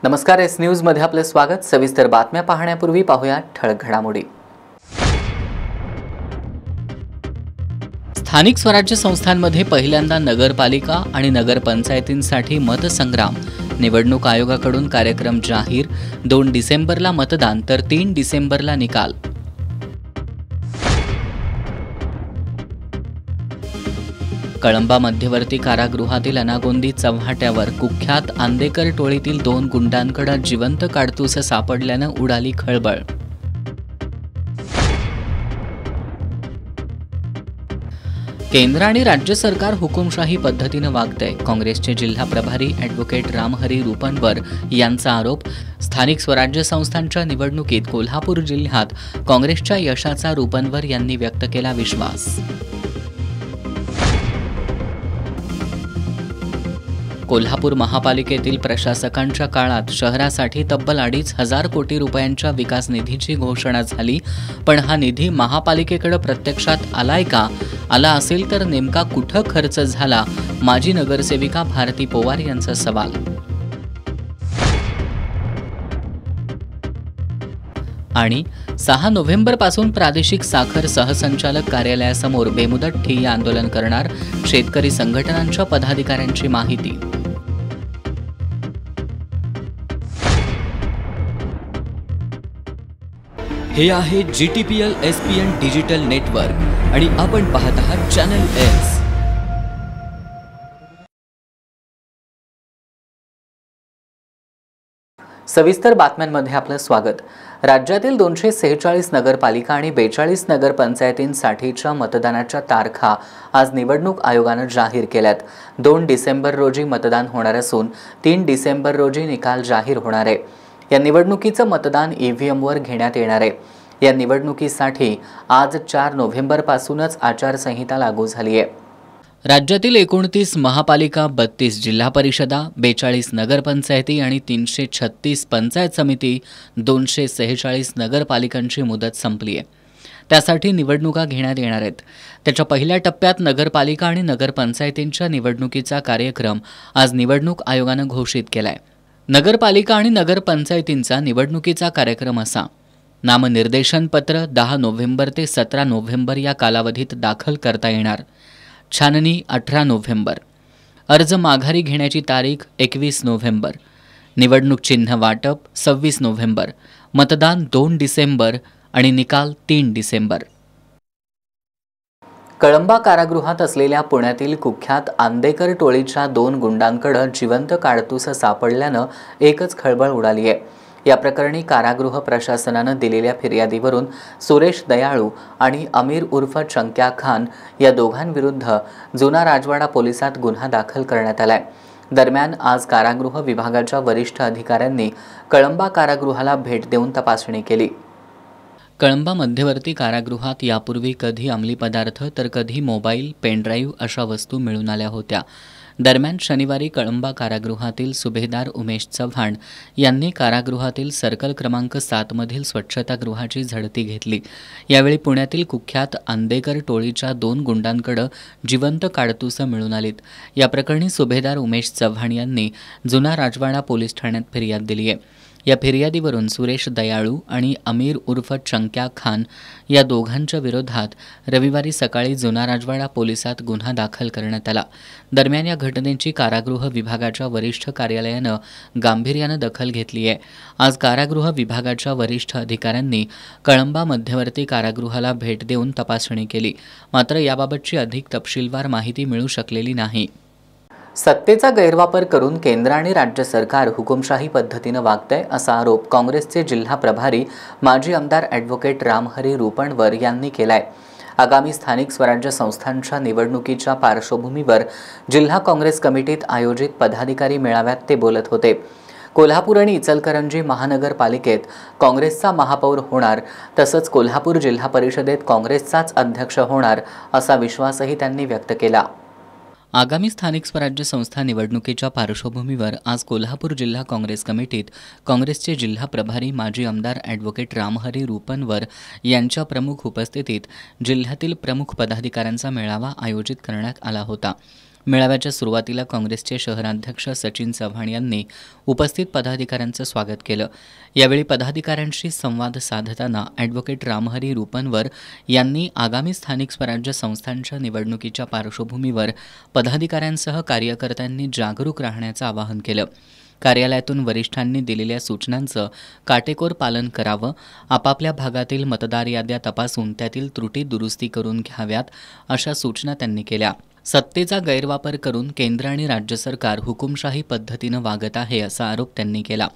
नमस्कार, S news मध्ये आपले स्वागत। सविस्तर बातम्या पाहण्यापूर्वी पाहूया ठळक घडामोडी। स्थानिक स्वराज्य संस्थांमध्ये पहिल्यांदा नगरपालिका आणि नगरपंचायतींसाठी मतसंग्राम। निवडणूक आयोगाकडून कार्यक्रम जाहीर। 2 डिसेंबरला मतदान तर 3 डिसेंबरला निकाल। कळंबा मध्यवर्ती कारागृहातील अनागोंदी चव्हाट्यावर कुख्यात आंदेकर टोळीतील 2 गुंडांकडे जिवंत काडतूस सापडल्यानं उडाली खळबळ। केंद्र आणि राज्य सरकार हुकुमशाही पद्धतीने वागतंय, काँग्रेसचे जिल्हा प्रभारी ॲडव्होकेट रामहरी रुपनवर यांचा आरोप। स्थानिक स्वराज्य संस्थांच्या निवडणुकीत कोल्हापूर जिल्ह्यात काँग्रेसच्या यशाचा रुपनवर यांनी व्यक्त केला विश्वास। कोल्हापूर महापालिकेतील प्रशासकांच्या काळात शहरासाठी तब्बल 2,500 कोटी रुपयांच्या विकास निधीची घोषणा झाली, पण हा निधी महापालिकेकडे प्रत्यक्षात आलाय का? आला असेल तर नेमका कुठं खर्च झाला? माजी नगरसेविका भारती पोवार यांचा सवाल। आणि 6 नोव्हेंबरपासून प्रादेशिक साखर सहसंचालक कार्यालयासमोर बेमुदत ठिय्या आंदोलन करणार, शेतकरी संघटनांच्या पदाधिकाऱ्यांची माहिती। हे आहे GTPL SPN डिजिटल नेटवर्क आणि आपण पाहत आहात चॅनल एस। सविस्तर बातम्यांमध्ये आपलं स्वागत। राज्यातील 246 नगरपालिका आणि 42 नगरपंचायतींसाठीच्या मतदानाच्या तारखा आज निवडणूक आयोगाने जाहीर केल्यात। 2 डिसेंबर रोजी मतदान होणार असून 3 डिसेंबर रोजी निकाल जाहीर होणार आहे। या निवडणुकीचं मतदान EVMवर घेण्यात येणार आहे। या निवडणुकीसाठी आज 4 नोव्हेंबरपासूनच आचारसंहिता लागू झाली आहे। राज्यातील 29 महापालिका, 32 जिल्हा परिषदा, 42 नगरपंचायती आणि 336 पंचायत समिती, 246 नगरपालिकांची मुदत संपली आहे। त्यासाठी निवडणुका घेण्यात येणार आहेत। त्याच्या पहिल्या टप्प्यात नगरपालिका आणि नगरपंचायतींच्या निवडणुकीचा कार्यक्रम आज निवडणूक आयोगानं घोषित केलाय। नगरपालिका आणि नगरपंचायतींचा निवडणुकीचा कार्यक्रम असा: नामनिर्देशन पत्र 10 नोव्हेंबर ते 17 नोव्हेंबर या कालावधीत दाखल करता येणार। छाननी 18 नोव्हेंबर। अर्ज माघारी घेण्याची तारीख 21 नोव्हेंबर। निवडणूक चिन्ह वाटप 26 नोव्हेंबर। मतदान 2 डिसेंबर आणि निकाल 3 डिसेंबर। कळंबा कारागृहात असलेल्या पुण्यातील कुख्यात आंदेकर टोळीच्या 2 गुंडांकडे जिवंत काडतूस सापडल्यानं एकच खळबळ उडाली आहे। या प्रकरणी कारागृह प्रशासनानं दिलेल्या फिर्यादीवरून सुरेश दयाळू आणि अमीर उर्फ चंक्या खान या दोघांविरुद्ध जुना राजवाडा पोलिसात गुन्हा दाखल करण्यात आलाय। दरम्यान आज कारागृह विभागाच्या वरिष्ठ अधिकाऱ्यांनी कळंबा कारागृहाला भेट देऊन तपासणी केली। कळंबा मध्यवर्ती कारागृहात यापूर्वी कधी अंमली पदार्थ तर कधी मोबाईल, पेनड्राईव्ह अशा वस्तू मिळून आल्या होत्या। दरम्यान शनिवारी कळंबा कारागृहातील सुभेदार उमेश चव्हाण यांनी कारागृहातील सर्कल क्रमांक 7 मधील स्वच्छतागृहाची झडती घेतली। यावेळी पुण्यातील कुख्यात आंदेकर टोळीच्या 2 गुंडांकडे जिवंत काडतूस मिळून आलीत। या प्रकरणी सुभेदार उमेश चव्हाण यांनी जुना राजवाडा पोलीस ठाण्यात फिर्याद दिली आहे। या फिर्यादीवरून सुरेश दयाळू आणि अमीर उर्फ चंक्या खान या दोघांच्या विरोधात रविवारी सकाळी जुना राजवाडा पोलिसात गुन्हा दाखल करण्यात आला। दरम्यान या घटनेची कारागृह विभागाच्या वरिष्ठ कार्यालयानं गांभीर्यानं दखल घेतली आहे। आज कारागृह विभागाच्या वरिष्ठ अधिकाऱ्यांनी कळंबा मध्यवर्ती कारागृहाला भेट देऊन तपासणी केली, मात्र याबाबतची अधिक तपशीलवार माहिती मिळू शकलेली नाही। सत्तेचा गैरवापर करून केंद्र आणि राज्य सरकार हुकुमशाही पद्धतीने वागतंय असा आरोप काँग्रेसचे जिल्हा प्रभारी माजी आमदार ॲडव्होकेट रामहरी रुपनवर यांनी केलाय। आगामी स्थानिक स्वराज्य संस्थांच्या निवडणुकीच्या पार्श्वभूमीवर जिल्हा काँग्रेस कमिटीत आयोजित पदाधिकारी मेळाव्यात ते बोलत होते। कोल्हापूर आणि इचलकरंजी महानगरपालिकेत काँग्रेसचा महापौर होणार, तसंच कोल्हापूर जिल्हा परिषदेत काँग्रेसचाच अध्यक्ष होणार असा विश्वासही त्यांनी व्यक्त केला। आगामी स्थानिक स्वराज्य संस्था निवडणुकीच्या पार्श्वभूमीवर आज कोल्हापूर जिल्हा काँग्रेस कमिटीत काँग्रेसचे जिल्हा प्रभारी माजी आमदार ॲडव्होकेट रामहरी रुपनवर यांच्या प्रमुख उपस्थितीत जिल्ह्यातील प्रमुख पदाधिकाऱ्यांचा मेळावा आयोजित करण्यात आला होता। मेळाव्याच्या सुरुवातीला काँग्रेसचे शहराध्यक्ष सचिन चव्हाण यांनी उपस्थित पदाधिकाऱ्यांचं स्वागत केलं. यावेळी पदाधिकाऱ्यांशी संवाद साधताना ॲडव्होकेट रामहरी रुपनवर यांनी आगामी स्थानिक स्वराज्य संस्थांच्या निवडणुकीच्या पार्श्वभूमीवर पदाधिकाऱ्यांसह कार्यकर्त्यांनी जागरूक राहण्याचं आवाहन केलं. कार्यालयातून वरिष्ठांनी दिलेल्या सूचनांचं काटेकोर पालन करावं, आपापल्या भागातील मतदार याद्या तपासून त्यातील त्रुटी दुरुस्ती करून घ्याव्यात, अशा सूचना त्यांनी केल्या. सत्तेचा गैरवापर करून केंद्र आणि राज्य सरकार हुकुमशाही पद्धतीनं वागत आहे, असा आरोप त्यांनी केला.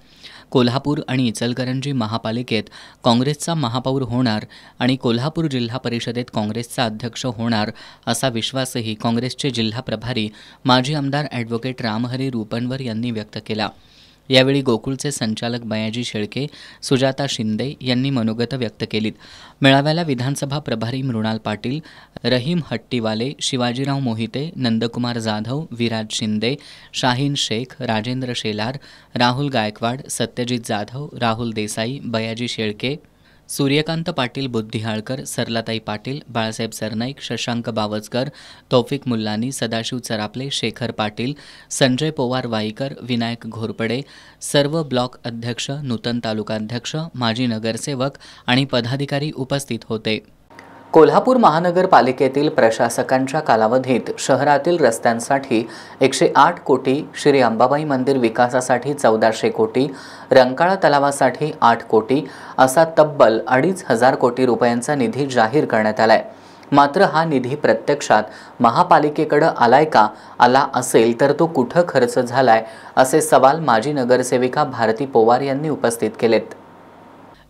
कोल्हापूर आणि इचलकरंजी महापालिकेत काँग्रेसचा महापौर होणार आणि कोल्हापूर जिल्हा परिषदेत काँग्रेसचा अध्यक्ष होणार, असा विश्वासही काँग्रेसचे जिल्हा प्रभारी माजी आमदार ॲडव्होकेट रामहरी रुपनवर यांनी व्यक्त केला. यावेळी गोकुळचे संचालक बयाजी शेळके, सुजाता शिंदे यांनी मनोगत व्यक्त केलीत. मेळाव्याला विधानसभा प्रभारी मृणाल पाटील, रहीम हट्टीवाले, शिवाजीराव मोहिते, नंदकुमार जाधव, विराज शिंदे, शाहीन शेख, राजेंद्र शेलार, राहुल गायकवाड, सत्यजित जाधव, राहुल देसाई, बयाजी शेळके, सूर्यकांत पाटील बुद्धिहाळकर, सरलाताई पाटील, बाळासाहेब सरनाईक, शशांक बावचकर, तौफिक मुल्लानी, सदाशिव चरापले, शेखर पाटील, संजय पोवार वाईकर, विनायक घोरपडे, सर्व ब्लॉक अध्यक्ष, नूतन तालुकाध्यक्ष, माजी नगरसेवक आणि पदाधिकारी उपस्थित होते. कोल्हापूर महानगरपालिकेतील प्रशासकांच्या कालावधीत शहरातील रस्त्यांसाठी 108 कोटी, श्री अंबाबाई मंदिर विकासासाठी 1400 कोटी, रंकाळा तलावासाठी 8 कोटी असा तब्बल 2,500 कोटी रुपयांचा निधी जाहीर करण्यात आलाय. मात्र हा निधी प्रत्यक्षात महापालिकेकडे आलाय का, आला असेल तर तो कुठं खर्च झालाय, असे सवाल माजी नगरसेविका भारती पोवार यांनी उपस्थित केलेत.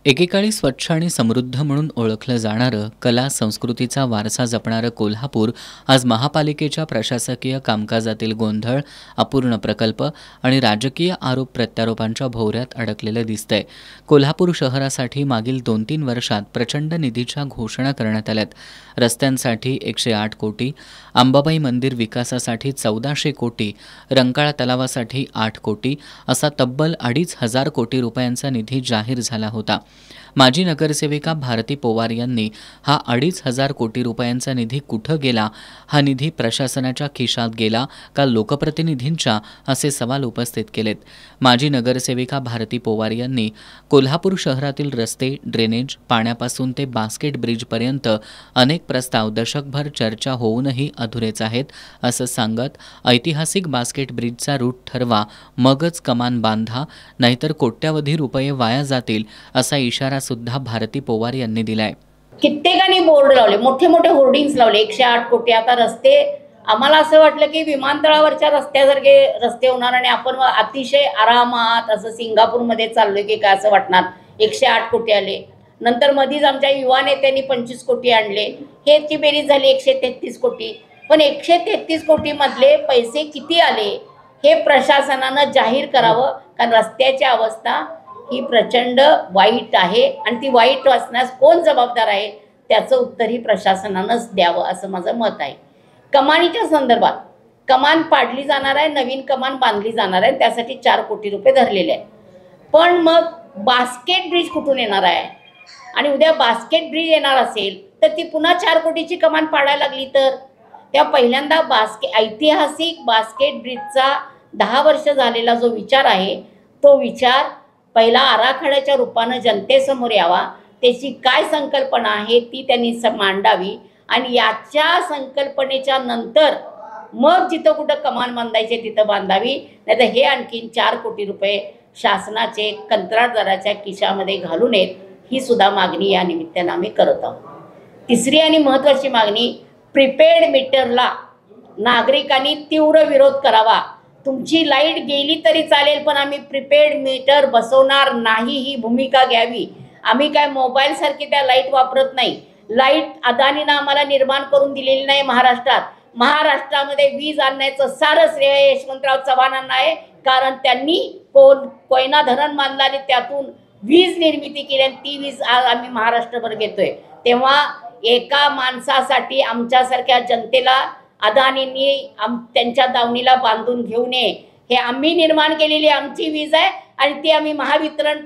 एकेकाळी स्वच्छ आणि समृद्ध म्हणून ओळखलं जाणारं, कला संस्कृतीचा वारसा जपणारं कोल्हापूर आज महापालिकेच्या प्रशासकीय कामकाजातील गोंधळ, अपूर्ण प्रकल्प आणि राजकीय आरोप प्रत्यारोपांच्या भोवऱ्यात अडकलेलं दिसतंय. कोल्हापूर शहरासाठी मागील 2-3 वर्षात प्रचंड निधीच्या घोषणा करण्यात आल्यात. रस्त्यांसाठी 108 कोटी, अंबाबाई मंदिर विकासासाठी 1400 कोटी, रंकाळा तलावासाठी 8 कोटी असा तब्बल 2,500 कोटी रुपयांचा निधी जाहीर झाला होता. माजी नगरसेविका भारती पोवार यांनी हा 2,500 कोटी रुपयांचा निधी कुठं गेला, हा निधी प्रशासनाच्या खिशात गेला का लोकप्रतिनिधींच्या, असे सवाल उपस्थित केलेत. माजी नगरसेविका भारती पोवार यांनी कोल्हापूर शहरातील रस्ते, ड्रेनेज, पाण्यापासून ते बास्केट ब्रिजपर्यंत अनेक प्रस्ताव दशकभर चर्चा होऊनही अधुरेच आहेत, असं सांगत ऐतिहासिक बास्केट ब्रिजचा रूट ठरवा, मगच कमान बांधा, नाहीतर कोट्यावधी रुपये वाया जातील, असा इशारा सुद्धा भारती पोवार यांनी दिलाय. कित्येकांनी बोर्ड लावले, मोठे मोठे होर्डिंग्स लावले, 108 कोटी. आता रस्ते, आम्हाला असं वाटलं की विमानतळावरच्या रस्त्यासारखे रस्ते होणार आणि आपण अतिशय आरामात असं सिंगापूरमध्ये चाललोय की काय असं वाटणार. 108 कोटी आले. नंतर मधीच आमच्या युवा नेत्यांनी 25 कोटी आणले. हेची बेरीज झाली 133 कोटी. पण 133 कोटीमधले पैसे किती आले हे प्रशासनानं जाहीर करावं, कारण रस्त्याची अवस्था ही प्रचंड वाईट आहे आणि ती वाईट असण्यास कोण जबाबदार आहे त्याचं उत्तर ही प्रशासनानंच द्यावं, असं माझं मत आहे. कमानीच्या संदर्भात कमान पाडली जाणार आहे, नवीन कमान बांधली जाणार आहे, त्यासाठी 4 कोटी रुपये धरलेले आहेत. पण मग बास्केट ब्रिज कुठून येणार आहे, आणि उद्या बास्केट ब्रिज येणार असेल तर ती पुन्हा 4 कोटीची कमान पाडायला लागली तर त्या पहिल्यांदा ऐतिहासिक बास्केट ब्रिजचा 10 वर्ष झालेला जो विचार आहे तो विचार पहिला आराखड्याच्या रूपानं जनतेसमोर यावा, त्याची काय संकल्पना आहे ती त्यांनी मांडावी आणि याच्या संकल्पनेच्या नंतर मग जिथं कुठं कमान बांधायचे तिथं बांधावी, नाहीतर हे आणखीन 4 कोटी रुपये शासनाचे कंत्राटदाराच्या खिशामध्ये घालू नयेत, ही सुद्धा मागणी या निमित्तानं आम्ही करत आहोत. तिसरी आणि महत्त्वाची मागणी, प्रीपेड मीटरला नागरिकांनी तीव्र विरोध करावा. तुमची लाईट गेली तरी चालेल, पण आम्ही प्रीपेड मीटर बसवणार नाही, ही भूमिका घ्यावी. आम्ही काय मोबाईलसारखी त्या लाईट वापरत नाही. लाईट अदानीनं आम्हाला निर्माण करून दिलेली नाही. महाराष्ट्रामध्ये वीज आणण्याचं सारं श्रेय यशवंतराव चव्हाणांना आहे, कारण त्यांनी कोयना धरण बांधलं आणि त्यातून वीज निर्मिती केली आणि ती वीज आज आम्ही महाराष्ट्रभर घेतोय. तेव्हा एका माणसासाठी आमच्यासारख्या जनतेला अदानींनी त्यांच्या दावणीला बांधून घेऊ नये. हे आम्ही निर्माण केलेली आमची वीज आहे आणि ती आम्ही महावितरण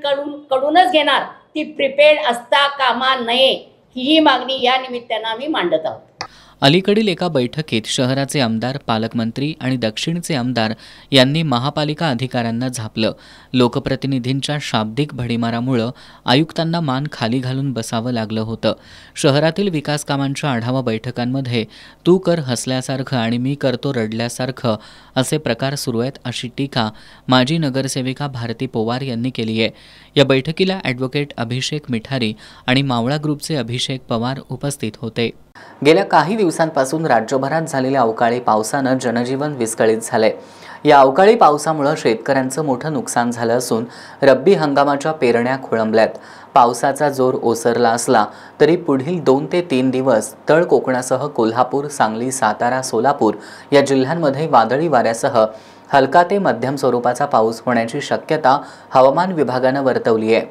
कडूनच घेणार. ती प्रीपेड असता कामा नये, ही मागणी या निमित्तानं आम्ही मांडत आहोत. अलीकडील एका बैठकीत शहराचे आमदार, पालकमंत्री आणि दक्षिणचे आमदार यांनी महापालिका अधिकाऱ्यांना झापलं. लोकप्रतिनिधींच्या शाब्दिक भडीमारामुळं आयुक्तांना मान खाली घालून बसावं लागलं होतं. शहरातील विकास कामांच्या आढावा बैठकांमध्ये तू कर हसल्यासारखं आणि मी करतो रडल्यासारखं असे प्रकार सुरू आहेत, अशी टीका माजी नगरसेविका भारती पोवार यांनी केली आहे. या बैठकीला ॲडव्होकेट अभिषेक मिठारी आणि मावळा ग्रुपचे अभिषेक पवार उपस्थित होते. गेल्या काही दिवसांपासून राज्यभरात झालेल्या अवकाळी पावसानं जनजीवन विस्कळीत झालंय. या अवकाळी पावसामुळे शेतकऱ्यांचं मोठं नुकसान झालं असून रब्बी हंगामाच्या पेरण्या खोळंबल्यात. पावसाचा जोर ओसरला असला तरी पुढील 2 ते 3 दिवस तळ कोकणासह कोल्हापूर, सांगली, सातारा, सोलापूर या जिल्ह्यांमध्ये वादळी वाऱ्यासह हलका ते मध्यम स्वरूपाचा पाऊस होण्याची शक्यता हवामान विभागानं वर्तवली आहे.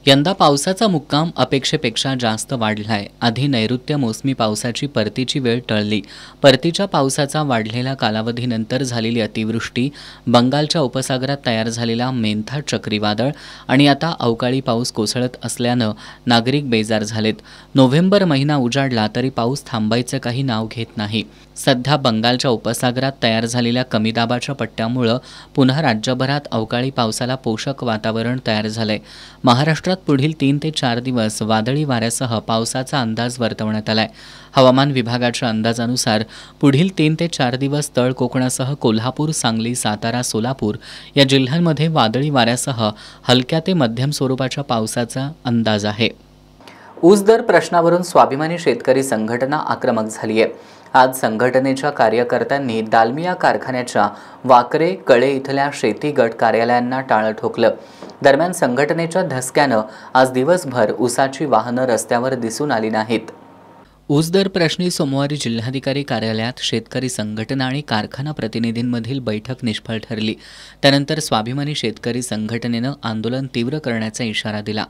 यंदा पावसाचा मुक्काम अपेक्षेपेक्षा जास्त वाढलाय. आधी नैऋत्य मोसमी पावसाची परतीची वेळ टळली. परतीच्या पावसाचा वाढलेल्या कालावधीनंतर झालेली अतिवृष्टी, बंगालच्या उपसागरात तयार झालेला मेंथा चक्रीवादळ आणि आता अवकाळी पाऊस कोसळत असल्यानं नागरिक बेजार झालेत. नोव्हेंबर महिना उजाडला तरी पाऊस थांबायचं काही नाव घेत नाही. सध्या बंगालच्या उपसागरात तयार झालेल्या कमी दाबाच्या पट्ट्यामुळं पुन्हा राज्यभरात अवकाळी पावसाला पोषक वातावरण तयार झालंय. महाराष्ट्रात पुढील 3 ते 4 दिवस वादळी वाऱ्यासह पावसाचा अंदाज वर्तवण्यात आलाय. हवामान विभागाच्या अंदाजानुसार पुढील 3 ते 4 दिवस तळ कोकणासह कोल्हापूर, सांगली, सातारा, सोलापूर या जिल्ह्यांमध्ये वादळी वाऱ्यासह हलक्या ते मध्यम स्वरूपाच्या पावसाचा अंदाज आहे. ऊस दर प्रश्नावरून स्वाभिमानी शेतकरी संघटना आक्रमक झाली आहे. आज संघटनेच्या कार्यकर्त्यांनी दालमिया कारखान्याच्या वाकरे, कळे इथल्या शेती गट कार्यालयांना टाळं ठोकलं. दरम्यान संघटनेच्या धसक्यानं आज दिवसभर ऊसाची वाहनं रस्त्यावर दिसून आली नाहीत. ऊस दर प्रश्नी सोमवारी जिल्हाधिकारी कार्यालयात शेतकरी संघटना आणि कारखाना प्रतिनिधींमधील बैठक निष्फळ ठरली. त्यानंतर स्वाभिमानी शेतकरी संघटनेनं आंदोलन तीव्र करण्याचा इशारा दिला.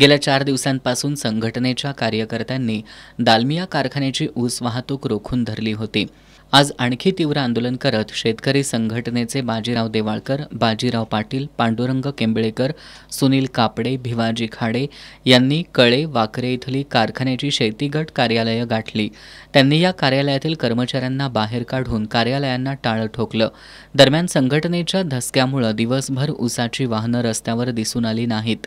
गेल्या 4 दिवसांपासून संघटनेच्या कार्यकर्त्यांनी दालमिया कारखान्याची ऊस वाहतूक रोखून धरली होती. आज आणखी तीव्र आंदोलन करत शेतकरी संघटनेचे बाजीराव देवाळकर, बाजीराव पाटील, पांडुरंग केंबळेकर, सुनील कापडे, भिवाजी खाडे यांनी कळे, वाकरे इथली कारखान्याची शेती गट कार्यालयं गाठली. त्यांनी या कार्यालयातील कर्मचाऱ्यांना बाहेर काढून कार्यालयांना टाळं ठोकलं. दरम्यान संघटनेच्या धसक्यामुळे दिवसभर ऊसाची वाहनं रस्त्यावर दिसून आली नाहीत.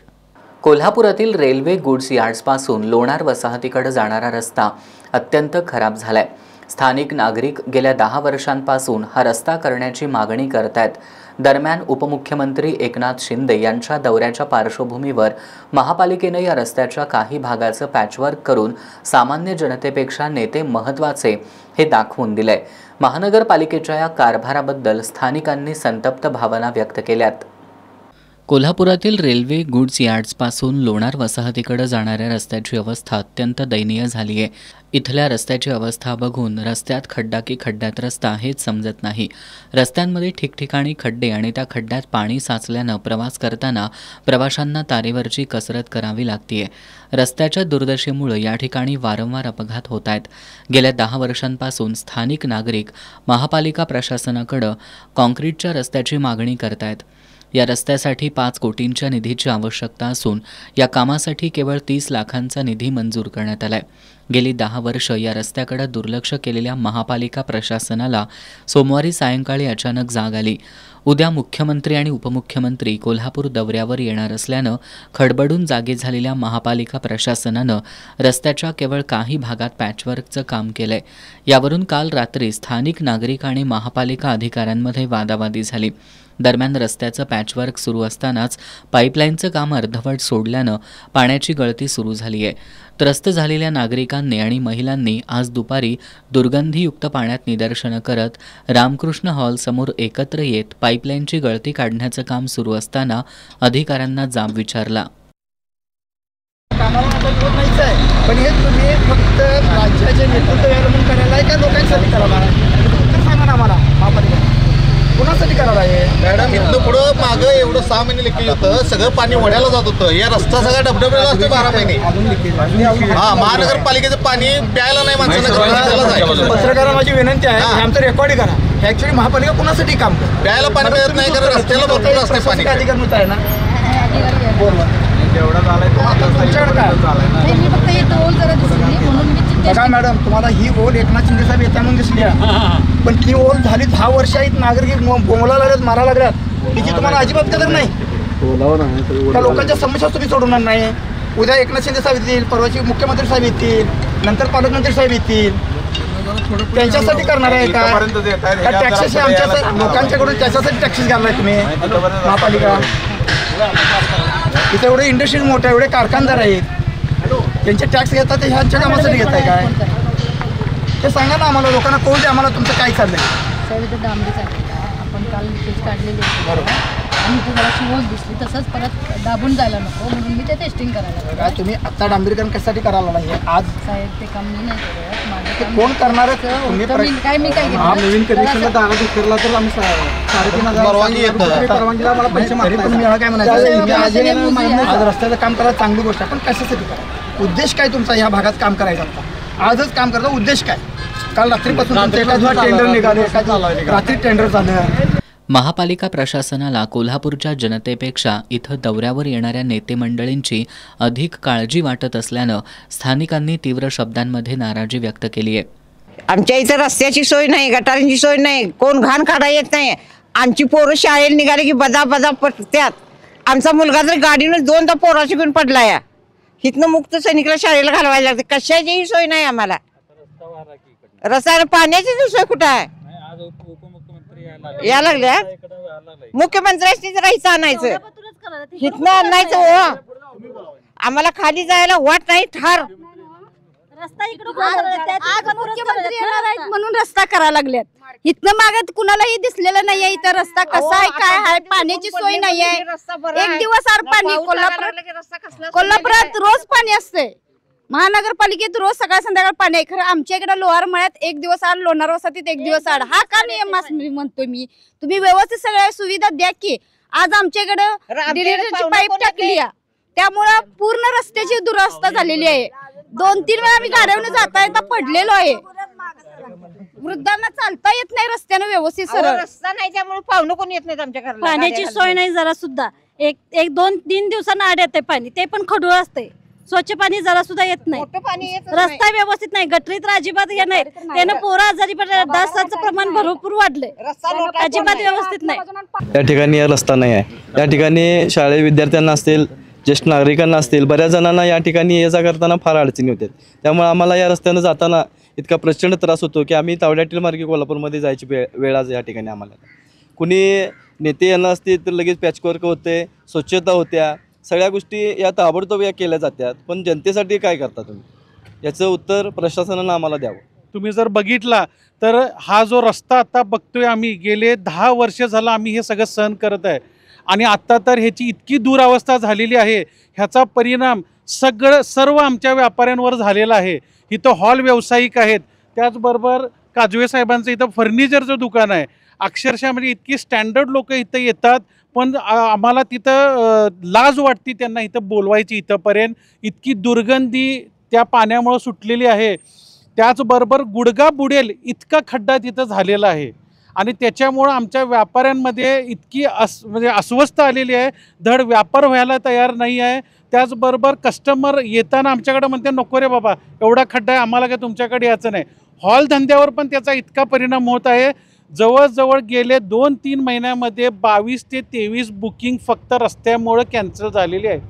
कोल्हापुरातील रेल्वे गुड्स यार्ड्सपासून लोणार वसाहतीकडे जाणारा रस्ता अत्यंत खराब झालाय. स्थानिक नागरिक गेल्या 10 वर्षांपासून हा रस्ता करण्याची मागणी करतायत. दरम्यान उपमुख्यमंत्री एकनाथ शिंदे यांच्या दौऱ्याच्या पार्श्वभूमीवर महापालिकेनं या रस्त्याच्या काही भागाचं पॅचवर्क करून सामान्य जनतेपेक्षा नेते महत्त्वाचे हे दाखवून दिलंय. महानगरपालिकेच्या या कारभाराबद्दल स्थानिकांनी संतप्त भावना व्यक्त केल्यात. कोल्हापुरातील रेल्वे गुड्स यार्ड्सपासून लोणार वसाहतीकडे जाणाऱ्या रस्त्याची अवस्था अत्यंत दयनीय झाली आहे. इथल्या रस्त्याची अवस्था बघून रस्त्यात खड्डा की खड्ड्यात रस्ता हेच समजत नाही. रस्त्यांमध्ये ठिकठिकाणी खड्डे आणि त्या खड्ड्यात पाणी साचल्यानं प्रवास करताना प्रवाशांना तारेवरची कसरत करावी लागते. रस्त्याच्या दुर्दशेमुळे या ठिकाणी वारंवार अपघात होत आहेत. गेल्या 10 वर्षांपासून स्थानिक नागरिक महापालिका प्रशासनाकडे काँक्रीटच्या रस्त्याची मागणी करतायत. या रस्त्यासाठी 5 कोटींच्या निधीची आवश्यकता असून या कामासाठी केवळ 30 लाखांचा निधी मंजूर करण्यात आलाय. गेली 10 वर्ष या रस्त्याकडे दुर्लक्ष केलेल्या महापालिका प्रशासनाला सोमवारी सायंकाळी अचानक जाग आली. उद्या मुख्यमंत्री आणि उपमुख्यमंत्री कोल्हापूर दौऱ्यावर येणार असल्यानं खडबडून जागे झालेल्या महापालिका प्रशासनानं रस्त्याच्या केवळ काही भागात पॅचवर्कचं काम केलंय. यावरून काल रात्री स्थानिक नागरिक आणि महापालिका अधिकाऱ्यांमध्ये वादावादी झाली. दरम्यान रस्त्याचं पॅचवर्क सुरू असतानाच पाईपलाईनचं काम अर्धवट सोडल्यानं पाण्याची गळती सुरू झाली आहे. त्रस्त झालेल्या नागरिकांनी आणि महिलांनी आज दुपारी दुर्गंधीयुक्त पाण्यात निदर्शनं करत रामकृष्ण हॉलसमोर एकत्र येत पाईपलाईनची गळती काढण्याचं काम सुरू असताना अधिकाऱ्यांना जाब विचारला. पण हे तुम्ही फक्त राज्याचे नेतृत्व अवलंबून करायला आहे का लोकांसाठी करायला सांगा ना आम्हाला. महापालिका कोणासाठी करायला आहे मॅडम? इथनं पुढं मागं एवढं 6 महिने लिकेज होतं, सगळं पाणी वड्याला जात होतं. या रस्ता सगळा डबडबेला असतो 12 महिने. हा, महानगरपालिकेचं पाणी प्यायला नाही माणसांना. पत्रकारांना माझी विनंती आहे, आमचं रेकॉर्ड करा. ऍक्च्युअली महापालिका कोणासाठी काम करते? प्यायला पाणी मिळत नाही, कारण रस्त्याला भरपूर असते पाणी. अधिकार आहे ना तेवढा झालाय. तुमच्याकडे काय फक्त हे टोल जरा दिसली म्हणून मी बघा मॅडम, तुम्हाला ही ओल एकनाथ शिंदे साहेब येता म्हणून दिसली आहे, पण ती ओल झाली 10 वर्ष आहेत, नागरिक बोंबला लागल्यात, मारा लागल्यात, तिची तुम्हाला अजिबात कदर नाही. त्या लोकांच्या समस्या तुम्ही सोडवणार नाही. उद्या एकनाथ शिंदे साहेब येतील, परवाची मुख्यमंत्री साहेब येतील, नंतर पालकमंत्री साहेब येतील, त्यांच्यासाठी करणार आहे का? टॅक्सेस आमच्या लोकांच्याकडून त्याच्यासाठी टॅक्सेस घालणार तुम्ही महापालिका. इथे एवढे इंडस्ट्रीज मोठ्या, एवढे कारखानदार आहेत, त्यांचे टॅक्स घेतात, ते ह्यांच्या कामासाठी घेत आहे काय ते सांगा ना आम्हाला. लोकांना कळू दे आम्हाला तुमचं काय चाललंय. साहेब डांबरी चालली आपण काल टेस्ट काढलेली आणि इथे जराशी ओल दिसली, तसंच परत दाबून जायला नको म्हणून मी ते टेस्टिंग करायला काय तुम्ही आता डांबरीकरण कशासाठी करायला नाही आज? साहेब ते काम मी नाही करत, माझं काम कोण करणारच मी काय नवीन कनेक्शनला दाना फिरला तर आम्ही 3,500 परवानगी येतं. परवानगीला मला पैसे मागतात. पण काय म्हणायचं, आज रस्त्याचं काम करायला चांगली गोष्ट आहे, पण कशासाठी करा? उद्देश काय तुमचा ह्या भागात काम करायचा होता? आजच काम करता उद्देश काय? काल रात्रीपासून टेंडर निघाले, रात्री टेंडर झालं. महापालिका प्रशासनाला कोल्हापूरच्या जनतेपेक्षा इथं दौऱ्यावर येणाऱ्या नेते मंडळींची अधिक काळजी वाटत असल्यानं स्थानिकांनी तीव्र शब्दांमध्ये नाराजी व्यक्त केली आहे. आमच्या इथं रस्त्याची सोय नाही, गटारींची सोय नाही, कोण घाण काढा येत नाही. आमची पोरं शाळेला निघाली की बदा बदा पडत्यात. आमचा मुलगा तर गाडीनं 2दा पोराशी घेऊन पडला या. इथनं मुक्त सैनिकला शाळेला घालवायला लागते, कशाचीही सोय नाही आम्हाला. रस्ता पाण्याची सोय कुठं आहे? या लागल्या मुख्यमंत्र्यांनी जरा इथं आणायचं, इथनं आणायचं हो. आम्हाला खाली जायला वाट नाही, ठार आज मुख्यमंत्री येणार आहेत म्हणून रस्ता करायला लागल्यात. इथनं मागत कुणालाही दिसलेलं नाहीये इथं रस्ता कसा आहे, काय आहे, पाण्याची सोय नाहीये. एक दिवस आड पाणी कोल्हापुरात रोज पाणी असते. महानगरपालिकेत रोज सकाळ संध्याकाळ पाणी आहे. खरं आमच्या इकडे लोहार मळ्यात एक दिवस आड, लोणार वसाहतीत एक दिवस आड. हा का नियम म्हणतोय मी? तुम्ही व्यवस्थित सगळ्या सुविधा द्या की. आज आमच्याकडे डिलिव्हरीची पाईप टाकली आहे, त्यामुळं पूर्ण रस्त्याची दुरवस्था झालेली आहे. 2-3 वेळा आम्ही गाड्यावरून जाता येता पडलेलो आहे. वृद्धांना चालता येत नाही रस्त्यानं व्यवस्थित सरळ. रस्ता नाही त्यामुळे पाहुणं कोण येत नाहीत आमच्या घराला. पाण्याची सोय नाही जरा सुद्धा. एक 2-3 दिवसांना आड येते पाणी, ते पण खडूळ असते. स्वच्छ पाणी जरा सुद्धा येत नाही. रस्ता व्यवस्थित नाही, गटरी तर अजिबात हे नाही. त्यानं पोरं आजारी पडले, डासाचं प्रमाण भरपूर वाढलंय. अजिबात व्यवस्थित नाही. या ठिकाणी रस्ता नाही आहे. या ठिकाणी शाळेत विद्यार्थ्यांना असतील, ज्येष्ठ नागरिकांना असतील, बऱ्याच जणांना या ठिकाणी ये जा करताना फार अडचणी होतात. त्यामुळे आम्हाला या रस्त्यानं जाताना इतका प्रचंड त्रास होतो की आम्ही तावड्यातील मार्गे कोल्हापूरमध्ये जायची वेळ आज या ठिकाणी आम्हाला. कुणी नेते येणार असतील तर लगेच पॅचवर्क होते, स्वच्छता होत्या, सगळ्या गोष्टी या ताबडतोब या केल्या जातात. पण जनतेसाठी काय करता तुम्ही? याचं उत्तर प्रशासनानं आम्हाला द्यावं. तुम्ही जर बघितला तर हा जो रस्ता आता बघतोय आम्ही, गेले 10 वर्ष झालं आम्ही हे सगळं सहन करत आहे. आणि आत्ता तर ह्याची इतकी दुरावस्था झालेली आहे, ह्याचा परिणाम सर्व आमच्या व्यापाऱ्यांवर झालेला आहे. इथं हॉल व्यावसायिक आहेत, त्याचबरोबर काजवे साहेबांचं इथं फर्निचरचं दुकान आहे. अक्षरशः म्हणजे इतकी स्टँडर्ड लोक इथं येतात, पण आम्हाला तिथं लाज वाटते त्यांना इथं बोलवायची. इथंपर्यंत इतकी दुर्गंधी त्या पाण्यामुळं सुटलेली आहे. त्याचबरोबर गुडघा बुडेल इतका खड्डा तिथं झालेला आहे. आणि त्याच्यामुळं आमच्या व्यापाऱ्यांमध्ये इतकी म्हणजे अस्वस्थ आलेली आहे, धड व्यापार व्हायला तयार नाही आहे. त्याचबरोबर कस्टमर येताना आमच्याकडे म्हणते नको रे बाबा, एवढा खड्डा आहे, आम्हाला काय तुमच्याकडे यायचं नाही. हॉल धंद्यावर पण त्याचा इतका परिणाम होत आहे. जवळजवळ गेले 2-3 महिन्यामध्ये 22 ते 23 बुकिंग फक्त रस्त्यामुळं कॅन्सल झालेली आहे.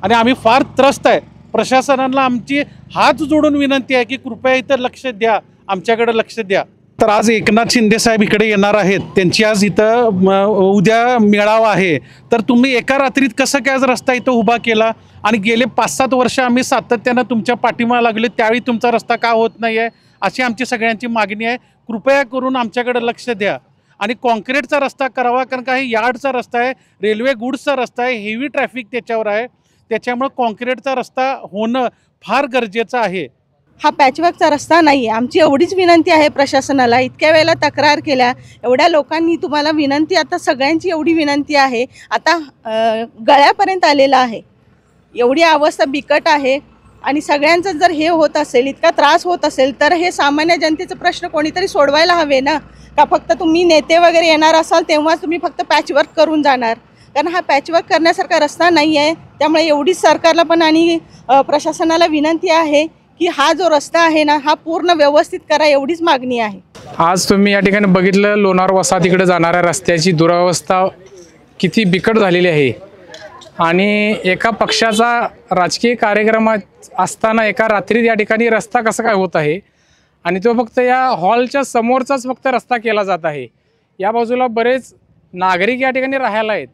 आणि आम्ही फार त्रस्त आहे. प्रशासनाला आमची हात जोडून विनंती आहे की कृपया इथं लक्ष द्या, आमच्याकडे लक्ष द्या. तर आज एकनाथ शिंदे साहेब इकडे येणार आहेत, त्यांची आज इथं उद्या मेळावा आहे. तर तुम्ही एका रात्रीत कसं काय रस्ता इथं उभा केला? आणि गेले 5-7 वर्ष आम्ही सातत्यानं तुमच्या पाठीमागे लागले, त्यावेळी तुमचा रस्ता का होत नाही आहे अशी आमची सगळ्यांची मागणी आहे. कृपया करून आमच्याकडे लक्ष द्या आणि कॉन्क्रीटचा रस्ता करावा, कारण का हे यार्डचा रस्ता आहे, रेल्वे गुड्सचा रस्ता आहे, हेवी ट्रॅफिक त्याच्यावर आहे. त्याच्यामुळे कॉन्क्रीटचा रस्ता होणं फार गरजेचं आहे. हा पॅचवर्कचा रस्ता नाही आहे. आमची एवढीच विनंती आहे प्रशासनाला. इतक्या वेळेला तक्रार केल्या, एवढ्या लोकांनी तुम्हाला विनंती, आता सगळ्यांची एवढी विनंती आहे, आता गळ्यापर्यंत आलेला आहे. एवढी अवस्था बिकट आहे. आणि सगळ्यांचं जर हे होत असेल, इतका त्रास होत असेल, तर हे सामान्य जनतेचा प्रश्न कोणीतरी सोडवायला हवे ना. का फक्त तुम्ही नेते वगैरे येणार असाल तेव्हाच तुम्ही फक्त पॅचवर्क करून जाणार? कारण हा पॅचवर्क करण्यासारखा रस्ता नाही आहे. त्यामुळे एवढीच सरकारला पण आणि प्रशासनाला विनंती आहे की हा जो रस्ता आहे ना हा पूर्ण व्यवस्थित करा, एवढीच मागणी आहे. आज तुम्ही या ठिकाणी बघितलं लोणार वसाहतीकडे जाणाऱ्या रस्त्याची दुरावस्था किती बिकट झालेली आहे. आणि एका पक्षाचा राजकीय कार्यक्रम असताना एका रात्रीत या ठिकाणी रस्ता कसा काय होत आहे आणि तो फक्त या हॉलच्या समोरचाच फक्त रस्ता केला जात आहे. या बाजूला बरेच नागरिक या ठिकाणी राहायला आहेत,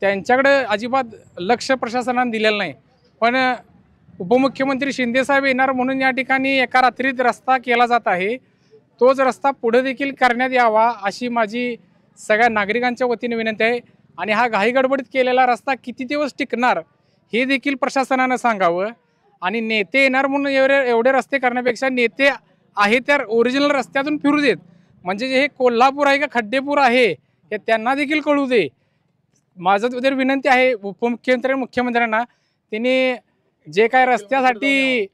त्यांच्याकडे अजिबात लक्ष प्रशासनाने दिलेलं नाही. पण उपमुख्यमंत्री शिंदेसाहेब येणार म्हणून या ठिकाणी एका रात्रीत रस्ता केला जात आहे. तोच रस्ता पुढे देखील करण्यात यावा अशी माझी सगळ्या नागरिकांच्या वतीने विनंती आहे. आणि हा घाईगडबडीत केलेला रस्ता किती दिवस टिकणार हे देखील प्रशासनानं सांगावं. आणि नेते येणार म्हणून एवढे रस्ते करण्यापेक्षा नेते आहे त्या ओरिजिनल रस्त्यातून फिरू देत, म्हणजे हे कोल्हापूर आहे का खड्डेपूर आहे हे त्यांना देखील कळू दे. माझं तर विनंती आहे उपमुख्यमंत्री मुख्यमंत्र्यांना, त्यांनी जे काय रस्त्यासाठी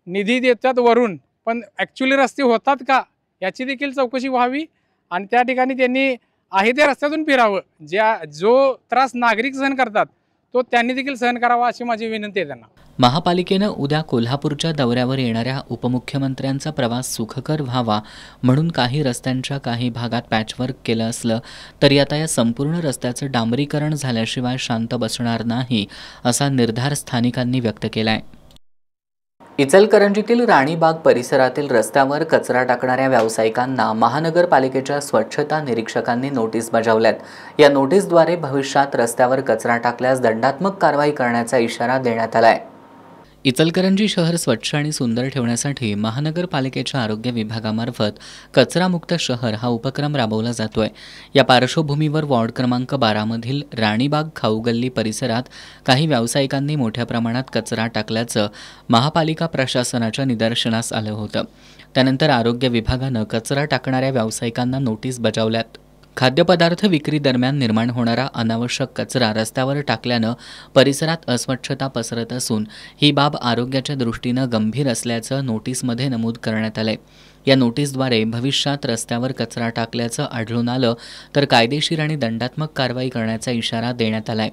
निधी देतात वरून, पण ॲक्च्युली रस्ते होतात का याची देखील चौकशी व्हावी. आणि त्या ठिकाणी त्यांनी आहे त्या रस्त्यातून फिरावं. जो त्रास नागरिक सहन करतात तो त्यांनी देखील सहन करावा अशी माझी विनंती आहे त्यांना. महापालिकेनं उद्या कोल्हापूरच्या दौऱ्यावर येणाऱ्या उपमुख्यमंत्र्यांचा प्रवास सुखकर व्हावा म्हणून काही रस्त्यांच्या काही भागात पॅचवर्क केलं असलं तरी आता या संपूर्ण रस्त्याचं डांबरीकरण झाल्याशिवाय शांत बसणार नाही असा निर्धार स्थानिकांनी व्यक्त केलाय. इचलकरंजीतील राणीबाग परिसरातील रस्त्यावर कचरा टाकणाऱ्या व्यावसायिकांना महानगरपालिकेच्या स्वच्छता निरीक्षकांनी नोटीस बजावल्यात. या नोटीसद्वारे भविष्यात रस्त्यावर कचरा टाकल्यास दंडात्मक कारवाई करण्याचा इशारा देण्यात आलाय. इचलकरंजी शहर स्वच्छ आणि सुंदर ठेवण्यासाठी महानगरपालिकेच्या आरोग्य विभागामार्फत कचरामुक्त शहर हा उपक्रम राबवला जातोय. या पार्श्वभूमीवर वॉर्ड क्रमांक 12 मधील राणीबाग खाऊगल्ली परिसरात काही व्यावसायिकांनी मोठ्या प्रमाणात कचरा टाकल्याचं महापालिका प्रशासनाच्या निदर्शनास आलं होतं. त्यानंतर आरोग्य विभागानं कचरा टाकणाऱ्या व्यावसायिकांना नोटीस बजावल्यात. खाद्यपदार्थ विक्री दरम्यान निर्माण होणारा अनावश्यक कचरा रस्त्यावर टाकल्यानं परिसरात अस्वच्छता पसरत असून ही बाब आरोग्याच्या दृष्टीनं गंभीर असल्याचं नोटीसमध्ये नमूद करण्यात आलंय. या नोटीसद्वारे भविष्यात रस्त्यावर कचरा टाकल्याचं आढळून आलं तर कायदेशीर आणि दंडात्मक कारवाई करण्याचा इशारा देण्यात आलाय.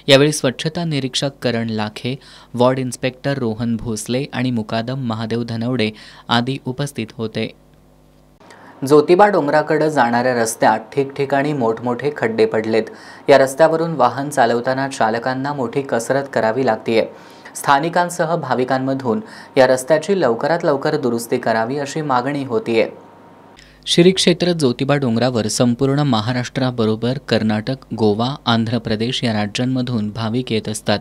यावेळी स्वच्छता निरीक्षक करण लाखे, वॉर्ड इन्स्पेक्टर रोहन भोसले आणि मुकादम महादेव धनवडे आदी उपस्थित होते. ज्योतिबा डोंगराकडे जाणाऱ्या रस्त्यात ठिकठिकाणी मोठमोठे खड्डे पडलेत. या रस्त्यावरून वाहन चालवताना चालकांना मोठी कसरत करावी लागतेय. स्थानिकांसह भाविकांमधून या रस्त्याची लवकरात लवकर दुरुस्ती करावी अशी मागणी होतीये. श्री क्षेत्र ज्योतिबा डोंगरावर संपूर्ण महाराष्ट्राबरोबर कर्नाटक, गोवा, आंध्र प्रदेश या राज्यांमधून भाविक येत असतात.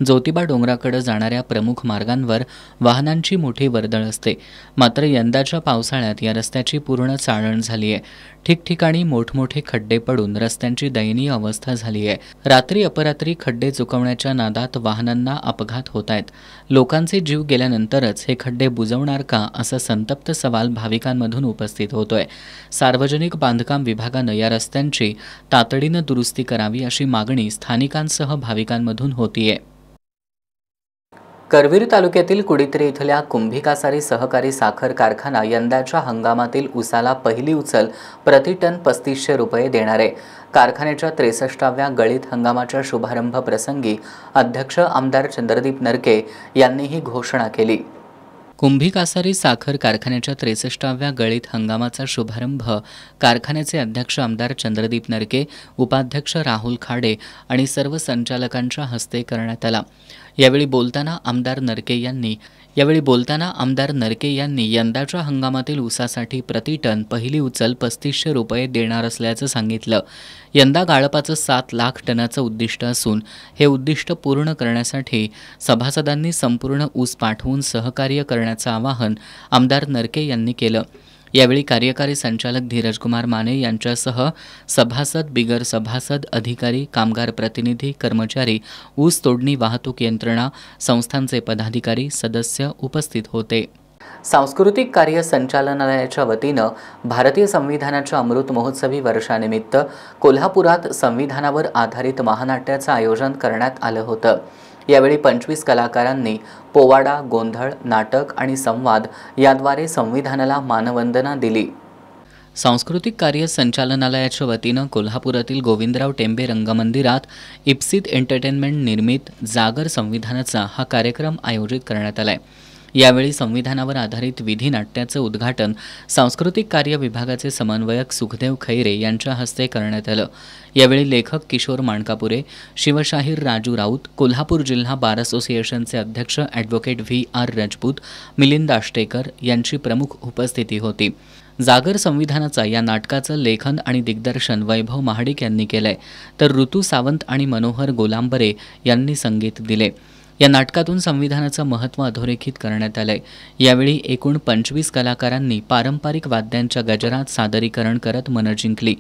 ज्योतिबा डोंगराकडे जाणाऱ्या प्रमुख मार्गांवर वाहनांची मोठी वर्दळ असते. मात्र यंदाच्या पावसाळ्यात या रस्त्याची पूर्ण चाळण झाली आहे. ठिकठिकाणी मोठमोठे खड्डे पडून रस्त्यांची दयनीय अवस्था झाली आहे. रात्री अपरात्री खड्डे चुकवण्याच्या नादात वाहनांना अपघात होत आहेत. लोकांचे जीव गेल्यानंतरच हे खड्डे बुजवणार का असा संतप्त सवाल भाविकांमधून उपस्थित होतोय. सार्वजनिक बांधकाम विभागानं या रस्त्यांची तातडीनं दुरुस्ती करावी अशी मागणी स्थानिकांसह भाविकांमधून होतीये. करवीर तालुक्यातील कुडीत्री इथल्या कुंभी कासारी सहकारी साखर कारखाना यंदाच्या हंगामातील ऊसाला पहिली उचल प्रति टन 3500 रुपये देणार आहे. कारखान्याच्या 63व्या गळीत हंगामाच्या शुभारंभ प्रसंगी अध्यक्ष आमदार चंद्रदीप नरके यांनी ही घोषणा केली. कुंभी कासारी साखर कारखान्याच्या 63व्या गळीत हंगामाचा शुभारंभ कारखान्याचे अध्यक्ष आमदार चंद्रदीप नरके, उपाध्यक्ष राहुल खाडे आणि सर्व संचालकांच्या हस्ते करण्यात आला. यावेळी बोलताना आमदार नरके यांनी यंदाच्या हंगामातील ऊसासाठी प्रति टन पहिली उचल 3500 रुपये देणार असल्याचं सांगितलं. यंदा गाळपाचं 7 लाख टनाचं उद्दिष्ट असून हे उद्दिष्ट पूर्ण करण्यासाठी सभासदांनी संपूर्ण ऊस पाठवून सहकार्य करण्याचं आवाहन आमदार नरके यांनी केलं. यावेळी कार्यकारी संचालक धीरजकुमार माने यांच्यासह सभासद, बिगर सभासद, अधिकारी, कामगार प्रतिनिधी, कर्मचारी, ऊस तोडणी वाहतूक यंत्रणा, संस्थांचे पदाधिकारी, सदस्य उपस्थित होते. सांस्कृतिक कार्य संचालनालयाच्या वतीनं भारतीय संविधानाच्या अमृत महोत्सवी वर्षानिमित्त कोल्हापुरात संविधानावर आधारित महानाट्याचं आयोजन करण्यात आलं होतं. यावेळी 25 कलाकारांनी पोवाडा, गोंधळ, नाटक आणि संवाद याद्वारे संविधानाला मानवंदना दिली. सांस्कृतिक कार्य संचालनालयाच्या वतीनं कोल्हापुरातील गोविंदराव टेंबे रंगमंदिरात इप्सित एंटरटेनमेंट निर्मित जागर संविधानाचा हा कार्यक्रम आयोजित करण्यात आलाय. यावेळी संविधानावर आधारित विधी नाट्याचं उद्घाटन सांस्कृतिक कार्य विभागाचे समन्वयक सुखदेव खैरे यांच्या हस्ते करण्यात आलं। यावेळी लेखक किशोर माणकापुरे, शिवशाहीर राजू राऊत, कोल्हापूर जिल्हा बार असोसिएशनचे अध्यक्ष ॲडव्होकेट व्ही.आर. राजपूत, मिलिंद आष्टेकर यांची प्रमुख उपस्थिती होती। जागर संविधानाचा या नाटकाचं लेखन आणि दिग्दर्शन वैभव महाडिक यांनी केलंय, तर ऋतू सावंत आणि मनोहर गोलांबरे यांनी संगीत दिले। या नाटकातून संविधानाचं महत्त्व अधोरेखित करण्यात आलंय। यावेळी एकूण 25 कलाकारांनी पारंपरिक वाद्यांच्या गजरात सादरीकरण करत मनं जिंकली।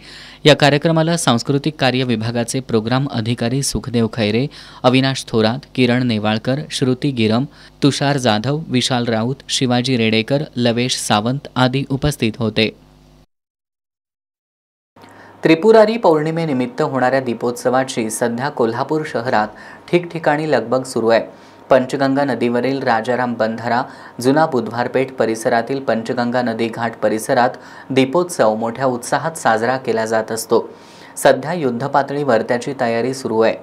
या कार्यक्रमाला सांस्कृतिक कार्य विभागाचे प्रोग्राम अधिकारी सुखदेव खैरे, अविनाश थोरात, किरण नेवाळकर, श्रुती गिरम, तुषार जाधव, विशाल राऊत, शिवाजी रेडेकर, लवेश सावंत आदी उपस्थित होते। त्रिपुरारी पौर्णिमेनिमित्त होणाऱ्या दीपोत्सवाची सध्या कोल्हापूर शहरात ठिकठिकाणी लगबग सुरू आहे। पंचगंगा नदीवरील राजाराम बंधारा, जुना बुधवारपेठ परिसरातील पंचगंगा नदी घाट परिसरात दीपोत्सव मोठ्या उत्साहात साजरा केला जात असतो। सध्या युद्धपातळीवर त्याची तयारी सुरू आहे।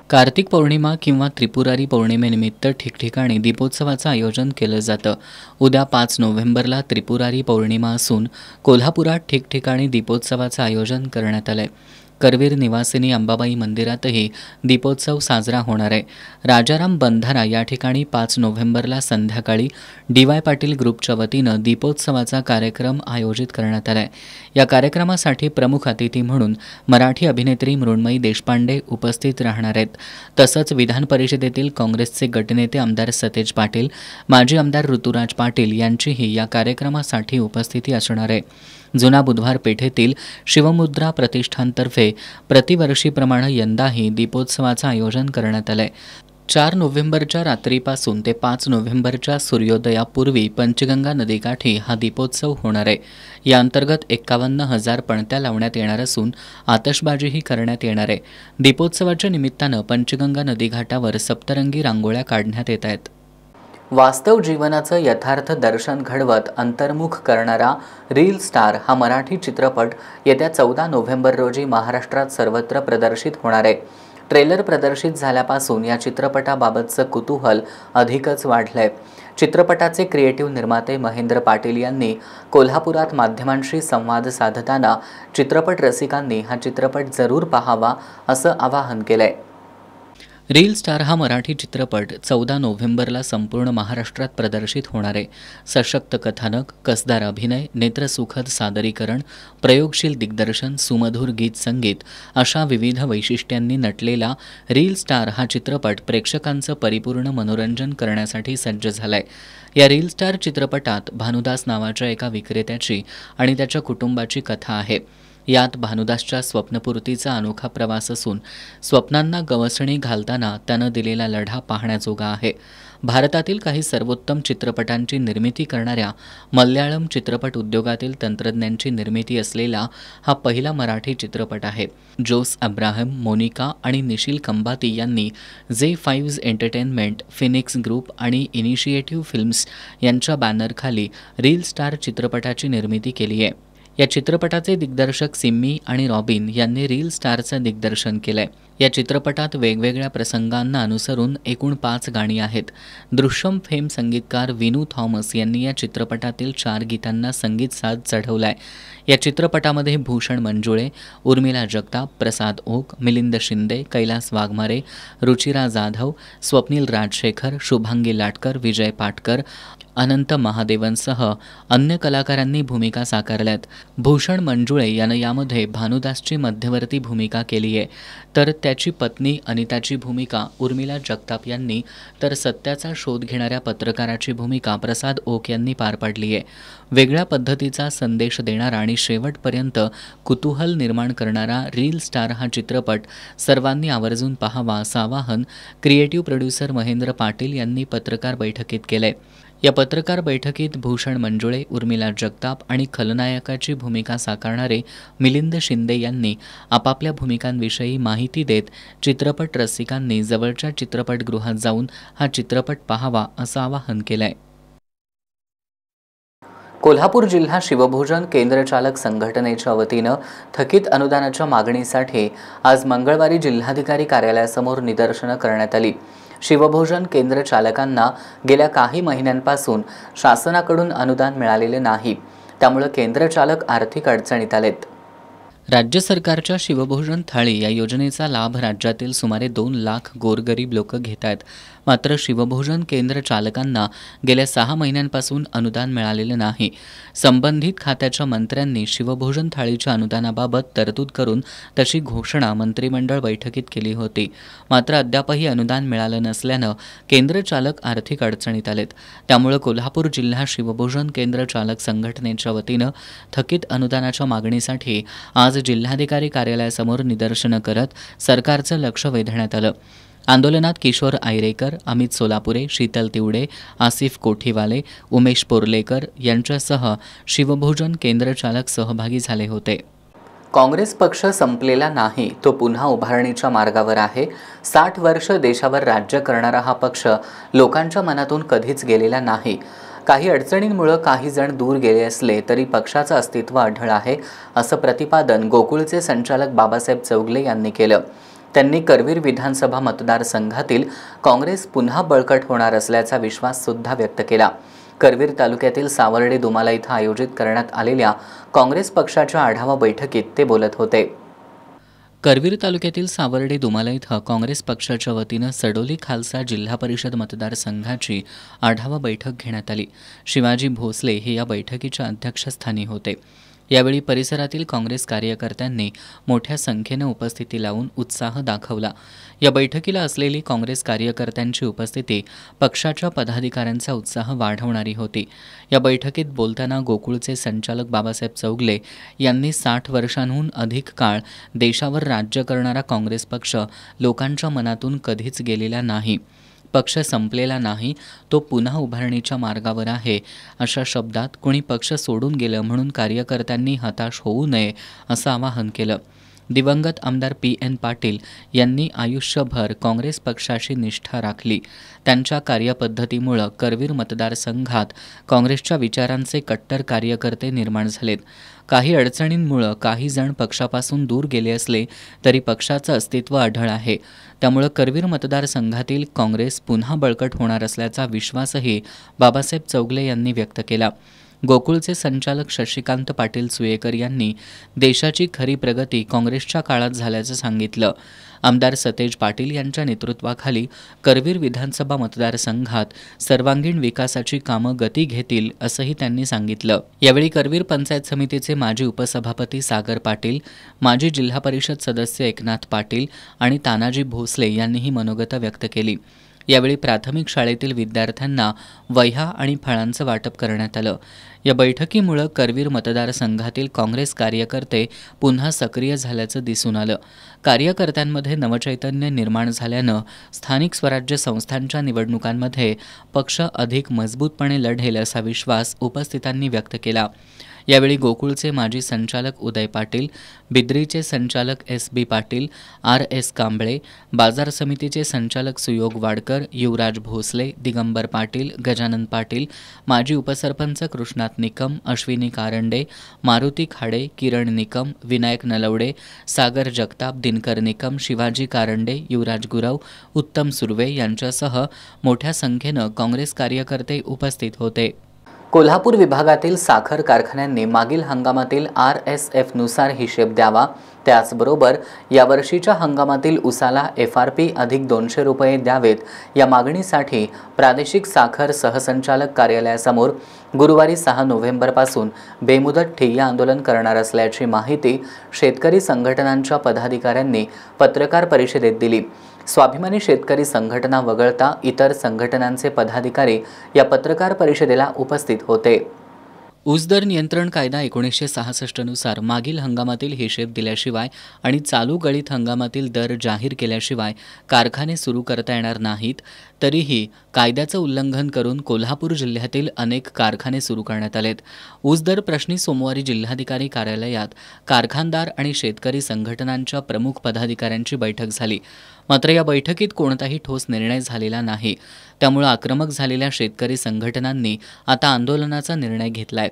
कार्तिक पौर्णिमा किंवा त्रिपुरारी पौर्णिमेनिमित्त ठिकठिकाणी दीपोत्सवाचं आयोजन केलं जातं। उद्या 5 नोव्हेंबरला त्रिपुरारी पौर्णिमा असून कोल्हापुरात ठिकठिकाणी दीपोत्सवाचं आयोजन करण्यात आलंय। करवीर निवासिनी अंबाबाई मंदिरातही दीपोत्सव साजरा होणार आहे। राजाराम बंधारा या ठिकाणी 5 नोव्हेंबरला संध्याकाळी डी.वाय. पाटील ग्रुपच्या वतीनं दीपोत्सवाचा कार्यक्रम आयोजित करण्यात आला आहे। या कार्यक्रमासाठी प्रमुख अतिथी म्हणून मराठी अभिनेत्री मृण्मयी देशपांडे उपस्थित राहणार आहेत। तसंच विधान परिषदेतील काँग्रेसचे गटनेते आमदार सतेज पाटील, माजी आमदार ऋतुराज पाटील यांचीही या कार्यक्रमासाठी उपस्थिती असणार आहे। जुना बुधवार पेठेतील शिवमुद्रा प्रतिष्ठानतर्फे प्रतिवर्षीप्रमाणे यंदाही दीपोत्सवाचं आयोजन करण्यात आलंय। 4 नोव्हेंबरच्या रात्रीपासून ते 5 नोव्हेंबरच्या सूर्योदयापूर्वी पंचगंगा नदीकाठी हा दीपोत्सव होणार आहे। या अंतर्गत 51,000 पणत्या लावण्यात येणार असून आतषबाजीही करण्यात येणार आहे। दीपोत्सवाच्या निमित्तानं पंचगंगा नदीघाटावर सप्तरंगी रांगोळ्या काढण्यात येत आहेत। वास्तव जीवनाचं यथार्थ दर्शन घडवत अंतर्मुख करणारा रील स्टार हा मराठी चित्रपट येत्या 14 नोव्हेंबर रोजी महाराष्ट्रात सर्वत्र प्रदर्शित होणार आहे। ट्रेलर प्रदर्शित झाल्यापासून या चित्रपटाबाबतचं कुतूहल अधिकच वाढलंय। चित्रपटाचे क्रिएटिव्ह निर्माते महेंद्र पाटील यांनी कोल्हापुरात माध्यमांशी संवाद साधताना चित्रपट रसिकांनी हा चित्रपट जरूर पाहावा असं आवाहन केलंय। रील स्टार हा मराठी चित्रपट 14 नोव्हेंबरला संपूर्ण महाराष्ट्रात प्रदर्शित होणार आहे। सशक्त कथानक, कसदार अभिनय, नेत्रसुखद सादरीकरण, प्रयोगशील दिग्दर्शन, सुमधुर गीत संगीत अशा विविध वैशिष्ट्यांनी नटलेला रील स्टार हा चित्रपट प्रेक्षकांचं परिपूर्ण मनोरंजन करण्यासाठी सज्ज झालाय। या रील स्टार चित्रपटात भानुदास नावाच्या एका विक्रेत्याची आणि त्याच्या कुटुंबाची कथा आहे। यात भानुदासच्या स्वप्नपूर्तीचा अनोखा प्रवास असून स्वप्नांना गवसणी घालताना त्यानं दिलेला लढा पाहण्याजोगा आहे। भारतातील काही सर्वोत्तम चित्रपटांची निर्मिती करणाऱ्या मल्याळम चित्रपट उद्योगातील तंत्रज्ञांची निर्मिती असलेला हा पहिला मराठी चित्रपट आहे। जोस अब्राहम, मोनिका आणि निशिल कंबाती यांनी J5 एंटरटेनमेंट, फिनिक्स ग्रुप आणि इनिशिएटिव्ह फिल्म्स यांच्या बॅनरखाली रील स्टार चित्रपटाची निर्मिती केली आहे। या चित्रपटाचे दिग्दर्शक सिम्मी आणि रॉबिन यांनी रील स्टारचं दिग्दर्शन केलंय। या चित्रपटात वेगवेगळ्या प्रसंगांना अनुसरून एकूण 5 गाणी आहेत। दृश्यम फेम संगीतकार विनू थॉमस यांनी या चित्रपटातील 4 गीतांना संगीत साथ चढवलाय। या चित्रपटामध्ये भूषण मंजुळे, उर्मिला जगताप, प्रसाद ओक, मिलिंद शिंदे, कैलास वाघमारे, रुचिरा जाधव, स्वप्नील राजशेखर, शुभांगी लाटकर, विजय पाटकर, अनंत महादेवनसह अन्य कलाकारांनी भूमिका साकारल्यात। भूषण मंजुळे यानं यामध्ये भानुदासची मध्यवर्ती भूमिका केली आहे, तर त्याची पत्नी अनिताची भूमिका उर्मिला जगताप यांनी, तर सत्याचा शोध घेणाऱ्या पत्रकाराची भूमिका प्रसाद ओक यांनी पार पाडली आहे। वेगळ्या पद्धतीचा संदेश देणारा आणि शेवटपर्यंत कुतूहल निर्माण करणारा रील स्टार हा चित्रपट सर्वांनी आवर्जून पाहावा असं आवाहन क्रिएटिव्ह प्रोड्युसर महेंद्र पाटील यांनी पत्रकार बैठकीत केलंय। या पत्रकार बैठकीत भूषण मंजुळे, उर्मिला जगताप आणि खलनायकाची भूमिका साकारणारे मिलिंद शिंदे यांनी आपापल्या भूमिकांविषयी माहिती देत चित्रपट रसिकांनी जवळच्या चित्रपटगृहात जाऊन हा चित्रपट पाहावा असं आवाहन केलंय। कोल्हापूर जिल्हा शिवभोजन केंद्रचालक संघटनेच्या वतीनं थकीत अनुदानाच्या मागणीसाठी आज मंगळवारी जिल्हाधिकारी कार्यालयासमोर निदर्शनं करण्यात आली। शिवभोजन केंद्र चालकांना गेल्या काही महिन्यांपासून शासनाकडून अनुदान मिळालेले नाही, त्यामुळे केंद्र चालक आर्थिक अडचणीत आलेत। राज्य सरकारच्या शिवभोजन थाळी या योजनेचा लाभ राज्यातील सुमारे 2 लाख गोरगरीब लोक घेत आहेत। मात्र शिवभोजन केंद्र चालकांना गेल्या 6 महिन्यांपासून अनुदान मिळालेलं नाही। संबंधित खात्याच्या मंत्र्यांनी शिवभोजन थाळीच्या अनुदानाबाबत तरतूद करून तशी घोषणा मंत्रिमंडळ बैठकीत केली होती। मात्र अद्यापही अनुदान मिळालं नसल्यानं केंद्र चालक आर्थिक अडचणीत आलेत। त्यामुळे कोल्हापूर जिल्हा शिवभोजन केंद्र चालक संघटनेच्या वतीनं थकीत अनुदानाच्या मागणीसाठी आज जिल्हाधिकारी कार्यालयासमोर निदर्शनं करत सरकारचं लक्ष वेधण्यात आलं। आंदोलनात किशोर आयरेकर, अमित सोलापुरे, शीतल तिवडे, आसिफ कोठीवाले, उमेश पोर्लेकर यांच्यासह शिवभोजन केंद्र चालक सहभागी झाले होते। काँग्रेस पक्ष संपलेला नाही, तो पुन्हा उभारणीच्या मार्गावर आहे। 60 वर्ष देशावर राज्य करणारा हा पक्ष लोकांच्या मनातून कधीच गेलेला नाही। काही अडचणींमुळे काही जण दूर गेले असले तरी पक्षाचं अस्तित्व अढळ आहे, असं प्रतिपादन गोकुळचे संचालक बाबासाहेब चौगले यांनी केलं। त्यांनी करवीर विधानसभा मतदारसंघातील काँग्रेस पुन्हा बळकट होणार असल्याचा विश्वास सुद्धा व्यक्त केला। करवीर तालुक्यातील सावर्डे दुमाला इथं आयोजित करण्यात आलेल्या काँग्रेस पक्षाच्या आढावा बैठकीत ते बोलत होते। करवीर तालुक्यातील सावर्डे दुमाला इथं काँग्रेस पक्षाच्या वतीनं सडोली खालसा जिल्हा परिषद मतदारसंघाची आढावा बैठक घेण्यात आली। शिवाजी भोसले हे या बैठकीच्या अध्यक्षस्थानी होते। यावेळी परिसरातील काँग्रेस कार्यकर्त्यांनी मोठ्या संख्येनं उपस्थिती लावून उत्साह दाखवला। या बैठकीला असलेली काँग्रेस कार्यकर्त्यांची उपस्थिती पक्षाच्या पदाधिकाऱ्यांचा उत्साह वाढवणारी होती। या बैठकीत बोलताना गोकुळचे संचालक बाबासाहेब चौगले यांनी 60 वर्षांहून अधिक काळ देशावर राज्य करणारा काँग्रेस पक्ष लोकांच्या मनातून कधीच गेलेला नाही। पक्ष संपलेला नाही, तो पुन्हा उभारणीच्या मार्गावर आहे। अशा शब्दात कोणी पक्ष सोडून गेलं म्हणून कार्यकर्त्यांनी हताश होऊ नये असं आवाहन केलं। दिवंगत आमदार PN पाटील यांनी आयुष्यभर काँग्रेस पक्षाशी निष्ठा राखली। त्यांच्या कार्यपद्धतीमुळे करवीर मतदारसंघात काँग्रेसच्या विचारांचे कट्टर कार्यकर्ते निर्माण झालेत। काही अडचणींमुळे काही जण पक्षापासून दूर गेले असले तरी पक्षाचं अस्तित्व अढळ आहे। त्यामुळे करवीर मतदारसंघातील काँग्रेस पुन्हा बळकट होणार असल्याचा विश्वासही बाबासाहेब चौगले यांनी व्यक्त केला। गोकुळचे संचालक शशिकांत पाटील सुयेकर यांनी देशाची खरी प्रगती काँग्रेसच्या काळात झाल्याचं सांगितलं। आमदार सतेज पाटील यांच्या नेतृत्वाखाली करवीर विधानसभा मतदारसंघात सर्वांगीण विकासाची कामं गती घेतील असंही त्यांनी सांगितलं। यावेळी करवीर पंचायत समितीचे माजी उपसभापती सागर पाटील, माजी जिल्हा परिषद सदस्य एकनाथ पाटील आणि तानाजी भोसले यांनीही मनोगत व्यक्त केली। यावेळी प्राथमिक शाळेतील विद्यार्थ्यांना वह्या आणि फळांचं वाटप करण्यात आलं। या बैठकीमुळे करवीर मतदारसंघातील काँग्रेस कार्यकर्ते पुन्हा सक्रिय झाल्याचं दिसून आलं। कार्यकर्त्यांमध्ये नवचैतन्य निर्माण झाल्यानं स्थानिक स्वराज्य संस्थांच्या निवडणुकांमध्ये पक्ष अधिक मजबूतपणे लढेल असा विश्वास उपस्थितांनी व्यक्त केला। यावेळी गोकुळचे माजी संचालक उदय पाटील, बिद्रीचे संचालक SB पाटील, RS कांबळे, बाजार समितीचे संचालक सुयोग वाडकर, युवराज भोसले, दिगंबर पाटील, गजानन पाटील, माजी उपसरपंच कृष्णात निकम, अश्विनी कारंडे, मारुती खाडे, किरण निकम, विनायक नलवडे, सागर जगताप, दिनकर निकम, शिवाजी कारंडे, युवराज गुरव, उत्तम सुर्वे यांच्यासह मोठ्या संख्येनं काँग्रेस कार्यकर्ते उपस्थित होते। कोल्हापूर विभागातील साखर कारखान्यांनी मागील हंगामातील RSF नुसार हिशेब द्यावा। त्याचबरोबर यावर्षीच्या हंगामातील उसाला FRP अधिक 200 रुपये द्यावेत या मागणीसाठी प्रादेशिक साखर सहसंचालक कार्यालयासमोर गुरुवारी 6 नोव्हेंबरपासून बेमुदत ठिय्या आंदोलन करणार असल्याची माहिती शेतकरी संघटनांच्या पदाधिकाऱ्यांनी पत्रकार परिषदेत दिली। स्वाभिमानी शेतकरी संघटना वगळता इतर संघटनांचे पदाधिकारी या पत्रकार परिषदेला उपस्थित होते। ऊस दर नियंत्रण कायदा 1966 नुसार मागील हंगामातील हिशेब दिल्याशिवाय आणि चालू गळीत हंगामातील दर जाहीर केल्याशिवाय कारखाने सुरू करता येणार नाहीत। तरीही कायद्याचं उल्लंघन करून कोल्हापूर जिल्ह्यातील अनेक कारखाने सुरू करण्यात आलेत। ऊस दर प्रश्नी सोमवारी जिल्हाधिकारी कार्यालयात कारखानदार आणि शेतकरी संघटनांच्या प्रमुख पदाधिकाऱ्यांची बैठक झाली। मात्र या बैठकीत कोणताही ठोस निर्णय झालेला नाही। त्यामुळे आक्रमक झालेल्या शेतकरी संघटनांनी आता आंदोलनाचा निर्णय घेतलाय।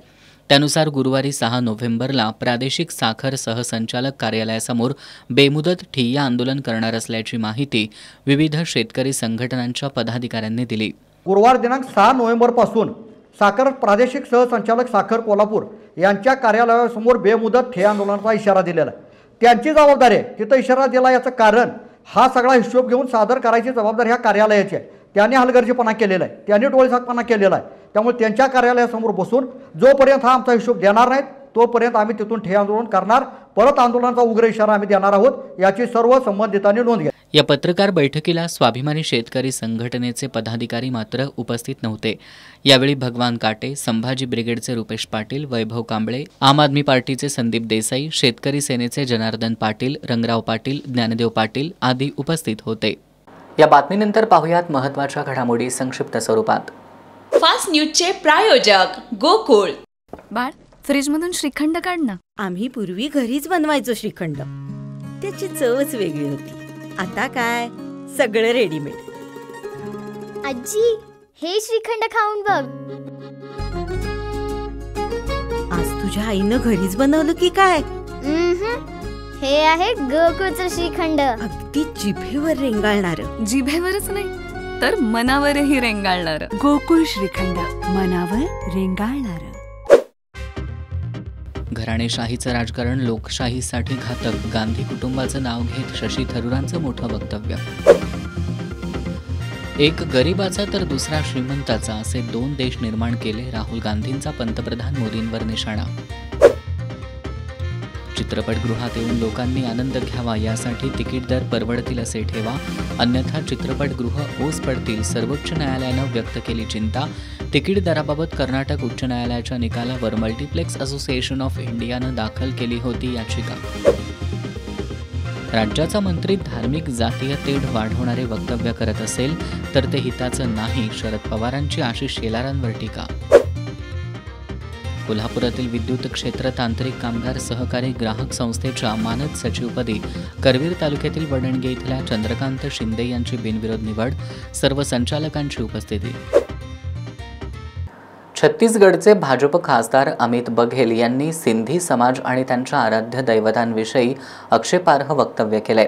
त्यानुसार गुरुवारी 6 नोव्हेंबरला प्रादेशिक साखर सहसंचालक कार्यालयासमोर बेमुदत ठिय्या आंदोलन करणार असल्याची माहिती विविध शेतकरी संघटनांच्या पदाधिकाऱ्यांनी दिली। गुरुवार दिनांक 6 नोव्हेंबरपासून साखर प्रादेशिक सहसंचालक साखर कोल्हापूर यांच्या कार्यालयासमोर बेमुदत ठिय्या आंदोलनाचा इशारा दिलेला आहे। त्यांची जबाबदारी आहे, तिथं इशारा दिला याचं कारण हा सगळा हिशोब घेऊन सादर करायची जबाबदारी ह्या कार्यालयाची आहे। त्यांनी हलगर्जीपणा केलेला आहे, त्यांनी डोळेझाकपणा केलेला आहे। त्यामुळे त्यांच्या कार्यालयासमोर बसून जोपर्यंत हा आमचा हिशोब देणार नाहीत तोपर्यंत आम्ही तिथून ठिय्या आंदोलन करणार। परत आंदोलनाचा उग्र इशारा आम्ही देणार आहोत, याची सर्व संबंधितांनी नोंद घ्या। या पत्रकार बैठकीला स्वाभिमानी शेतकरी संघटनेचे पदाधिकारी मात्र उपस्थित नव्हते। यावेळी भगवान काटे, संभाजी ब्रिगेडचे रुपेश पाटील, वैभव कांबळे, आम आदमी पार्टीचे संदीप देसाई, शेतकरी सेनेचे जनार्दन पाटील, रंगराव पाटील, ज्ञानदेव पाटील आदी उपस्थित होते। या बातमीनंतर पाहुयात महत्त्वाच्या घडामोडी संक्षिप्त स्वरूपात। फास्ट न्यूजचे प्रायोजक गोकुळ। बाळ, फ्रीजमधून श्रीखंड काढ ना। आम्ही पूर्वी घरीच बनवायचो श्रीखंड, त्याची चवच वेगळी होती। आता काय सगळं रेडीमेड। आजी, हे श्रीखंड खाऊन बघ। आज तुझ्या आईनं घरीच बनवलं की काय? हे आहे गोकुळचं श्रीखंड। अगदी जिभेवर रेंगाळणार। जिभेवरच नाही तर मनावरही रेंगाळणार। गोकुळ श्रीखंड, मनावर रेंगाळणार। घराणेशाहीचं राजकारण लोकशाहीसाठी घातक, गांधी कुटुंबाचं नाव घेत शशी थरूरांचं मोठं वक्तव्य। एक गरीबाचा तर दुसरा श्रीमंताचा असे 2 देश निर्माण केले, राहुल गांधींचा पंतप्रधान मोदींवर निशाणा। चित्रपटगृहात येऊन लोकांनी आनंद घ्यावा यासाठी तिकीट दर परवडतील असे ठेवा, अन्यथा चित्रपटगृह ओस पडतील, सर्वोच्च न्यायालयानं व्यक्त केली चिंता। तिकीट दराबाबत कर्नाटक उच्च न्यायालयाच्या निकालावर मल्टिप्लेक्स असोसिएशन ऑफ इंडियानं दाखल केली होती याचिका। राज्याचा मंत्री धार्मिक जातीय तेढ वाढवणारे वक्तव्य करत असेल तर ते हिताचं नाही, शरद पवारांची आशिष शेलारांवर टीका। कोल्हापुरातील विद्युत क्षेत्र तांत्रिक कामगार सहकारी ग्राहक संस्थेच्या मानद सचिवपदी करवीर तालुक्यातील वडणगे इथल्या चंद्रकांत शिंदे यांची बिनविरोध निवड, सर्व संचालकांची उपस्थिती। छत्तीसगडचे भाजप खासदार अमित बघेल यांनी सिंधी समाज आणि त्यांच्या आराध्य दैवतांविषयी आक्षेपार्ह वक्तव्य केले।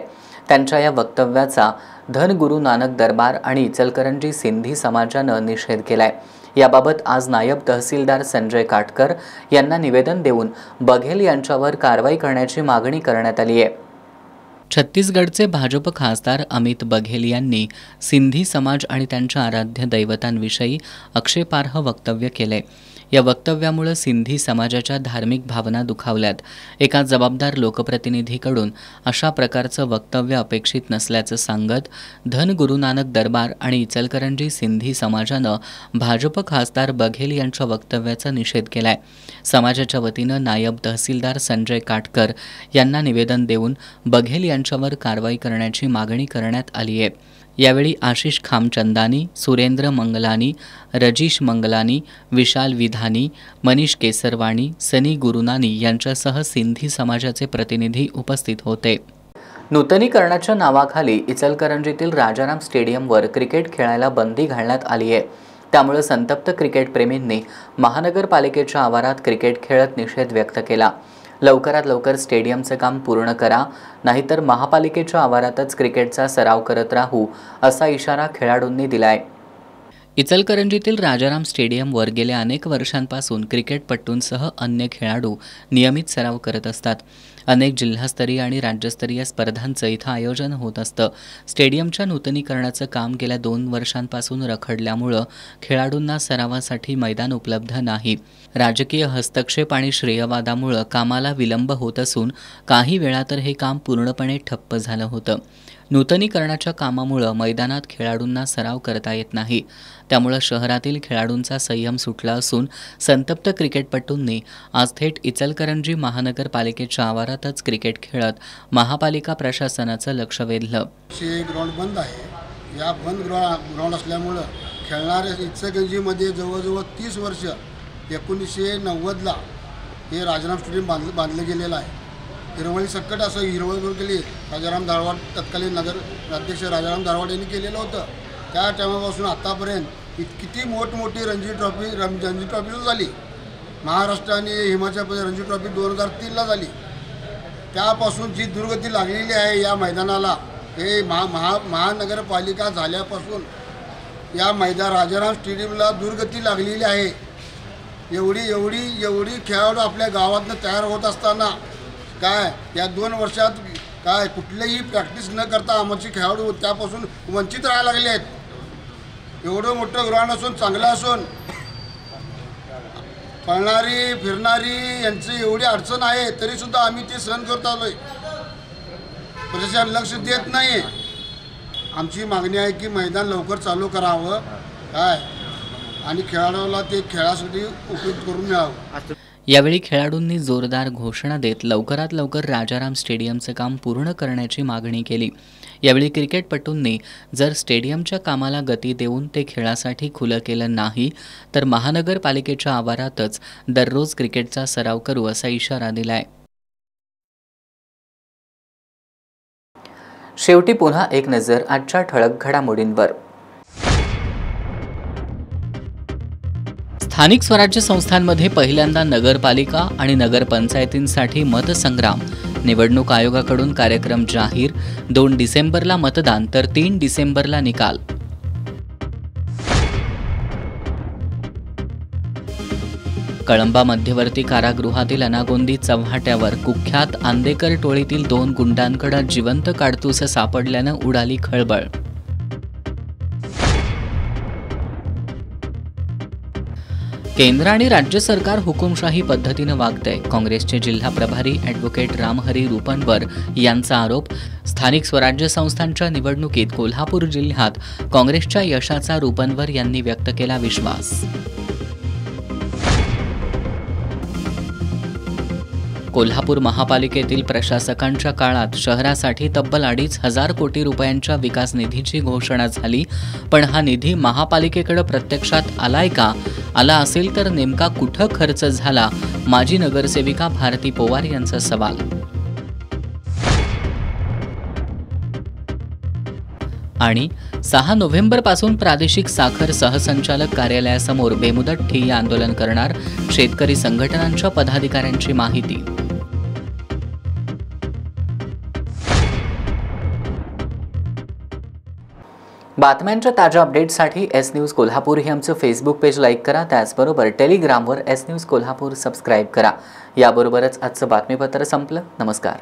त्यांच्या या वक्तव्याचा धन गुरु नानक दरबार आणि इचलकरंजी सिंधी समाजानं निषेध केलाय। याबाबत आज नायब तहसीलदार संजय काटकर यांना निवेदन देऊन बघेल यांच्यावर कारवाई करण्याची मागणी करण्यात आली आहे। छत्तीसगडचे भाजप खासदार अमित बघेल यांनी सिंधी समाज आणि त्यांच्या आराध्य दैवतांविषयी आक्षेपार्ह वक्तव्य केले। या वक्तव्यामुळे सिंधी समाजाच्या धार्मिक भावना दुखावल्यात। एका जबाबदार लोकप्रतिनिधीकडून अशा प्रकारचं वक्तव्य अपेक्षित नसल्याचं सांगत धन गुरु नानक दरबार आणि इचलकरंजी सिंधी समाजानं भाजप खासदार बघेल यांच्या वक्तव्याचा निषेध केलाय। समाजाच्या वतीनं नायब तहसीलदार संजय काटकर यांना निवेदन देऊन बघेल यांच्यावर कारवाई करण्याची मागणी करण्यात आली आहे। यावेळी आशिष खामचंदानी, सुरेंद्र मंगलानी, रजीश मंगलानी, विशाल विधानी, मनीष केसरवाणी, सनी गुरुनानी यांच्यासह सिंधी समाजाचे प्रतिनिधी उपस्थित होते। नूतनीकरणाच्या नावाखाली इचलकरंजीतील राजाराम स्टेडियमवर क्रिकेट खेळायला बंदी घालण्यात आली आहे। त्यामुळे संतप्त क्रिकेटप्रेमींनी महानगरपालिकेच्या आवारात क्रिकेट खेळत निषेध व्यक्त केला। लवकरात लवकर स्टेडियमचं काम पूर्ण करा, नाहीतर महापालिकेच्या आवारातच क्रिकेटचा सराव करत राहू असा इशारा खेळाडूंनी दिलाय। इचलकरंजीतील राजाराम स्टेडियमवर गेल्या अनेक वर्षांपासून क्रिकेटपटूंसह अन्य खेळाडू नियमित सराव करत असतात। अनेक जिल्हास्तरीय आणि राज्यस्तरीय स्पर्धांचं इथं आयोजन होत असतं। स्टेडियमच्या नूतनीकरणाचं काम गेल्या 2 वर्षांपासून रखडल्यामुळं खेळाडूंना सरावासाठी मैदान उपलब्ध नाही। राजकीय हस्तक्षेप आणि श्रेयवादामुळं कामाला विलंब होत असून काही वेळा तर हे काम पूर्णपणे ठप्प झालं होतं। नूतनीकरणाच्या कामामुळं मैदानात खेळाडूंना सराव करता येत नाही। त्यामुळं शहरातील खेळाडूंचा संयम सुटला असून संतप्त क्रिकेटपटूंनी आज थेट इचलकरंजी महानगरपालिकेच्या आवारातच क्रिकेट खेळत महापालिका प्रशासनाचं लक्ष वेधलं। ग्राउंड बंद आहे। या बंद ग्राउंड असल्यामुळं खेळणाऱ्या इचलकरंजीमध्ये जवळजवळ 30 वर्ष 1990ला हे राजाराम स्टेडियम बांधलं गेलेलं आहे। हिरवळी सकट असं हिरवळ केली राजाराम धारवाड तत्कालीन नगराध्यक्ष राजाराम धारवाड यांनी केलेलं होतं। त्या टायमापासून आतापर्यंत किती मोठमोठी रणजी ट्रॉफी झाली, महाराष्ट्र आणि हिमाचल प्रदेश रणजी ट्रॉफी 2003ला झाली. त्यापासून जी दुर्गती लागलेली आहे या मैदानाला, हे महानगरपालिका झाल्यापासून या राजाराम स्टेडियमला दुर्गती लागलेली आहे. एवढी खेळाडू आपल्या गावातनं तयार होत असताना काय या 2 वर्षात काय कुठलीही प्रॅक्टिस न करता आमचे खेळाडू त्यापासून वंचित राहायला लागले आहेत. एवढं मोठं ग्राउंड असून चांगलं असून पळणारी फिरणारी यांची एवढी अडचण आहे तरीसुद्धा आम्ही ते सहन करत आलोय. प्रशासन लक्ष देत नाही. आमची मागणी आहे की मैदान लवकर चालू करावं काय आणि खेळाडूला ते खेळासाठी उपयुक्त करून मिळावं. यावेळी खेळाडूंनी जोरदार घोषणा देत लवकरात लवकर राजाराम स्टेडियमचे काम पूर्ण करण्याची मागणी केली. यावेळी क्रिकेटपटूंनी जर स्टेडियमच्या कामाला गती देऊन ते खेळासाठी खुलं केलं नाही तर महानगरपालिकेच्या आवारातच दररोज क्रिकेटचा सराव करू असा इशारा दिलाय. शेवटी पुन्हा एक नजर आजच्या ठळक घडामोडींवर. स्थानिक स्वराज्य संस्थांमध्ये पहिल्यांदा नगरपालिका आणि नगरपंचायतींसाठी मतसंग्राम. निवडणूक आयोगाकडून कार्यक्रम जाहीर. 2 डिसेंबरला मतदान तर 3 डिसेंबरला निकाल. कळंबा मध्यवर्ती कारागृहातील अनागोंदी चव्हाट्यावर कुख्यात आंदेकर टोळीतील 2 गुंडांकडे जिवंत काडतूस सापडल्यानं उडाली खळबळ. केंद्र आणि राज्य सरकार हुकुमशाही पद्धतीनं वागतंय. काँग्रेसचे जिल्हा प्रभारी ॲडव्होकेट रामहरी रुपणवर यांचा आरोप. स्थानिक स्वराज्य संस्थांच्या निवडणुकीत कोल्हापूर जिल्ह्यात काँग्रेसच्या यशाचा रुपणवर यांनी व्यक्त केला विश्वास. कोल्हापूर महापालिकेतील प्रशासकांच्या काळात शहरासाठी तब्बल 2,500 कोटी रुपयांच्या विकास निधीची घोषणा झाली. पण हा निधी महापालिकेकडे प्रत्यक्षात आलाय का? आला असेल तर नेमका कुठं खर्च झाला? माजी नगरसेविका भारती पोवार यांचा सवाल. आणि 6 नोव्हेंबरपासून प्रादेशिक साखर सहसंचालक कार्यालयासमोर बेमुदत ठिय्या आंदोलन करणार. शेतकरी संघटनांच्या पदाधिकाऱ्यांची माहिती. बातम्यांच्या ताज्या अपडेट्ससाठी एस न्यूज कोल्हापूर हे आमचं फेसबुक पेज लाईक करा. त्याचबरोबर टेलिग्रामवर एस न्यूज कोल्हापूर सबस्क्राईब करा. याबरोबरच आजचं बातमीपत्र संपलं. नमस्कार.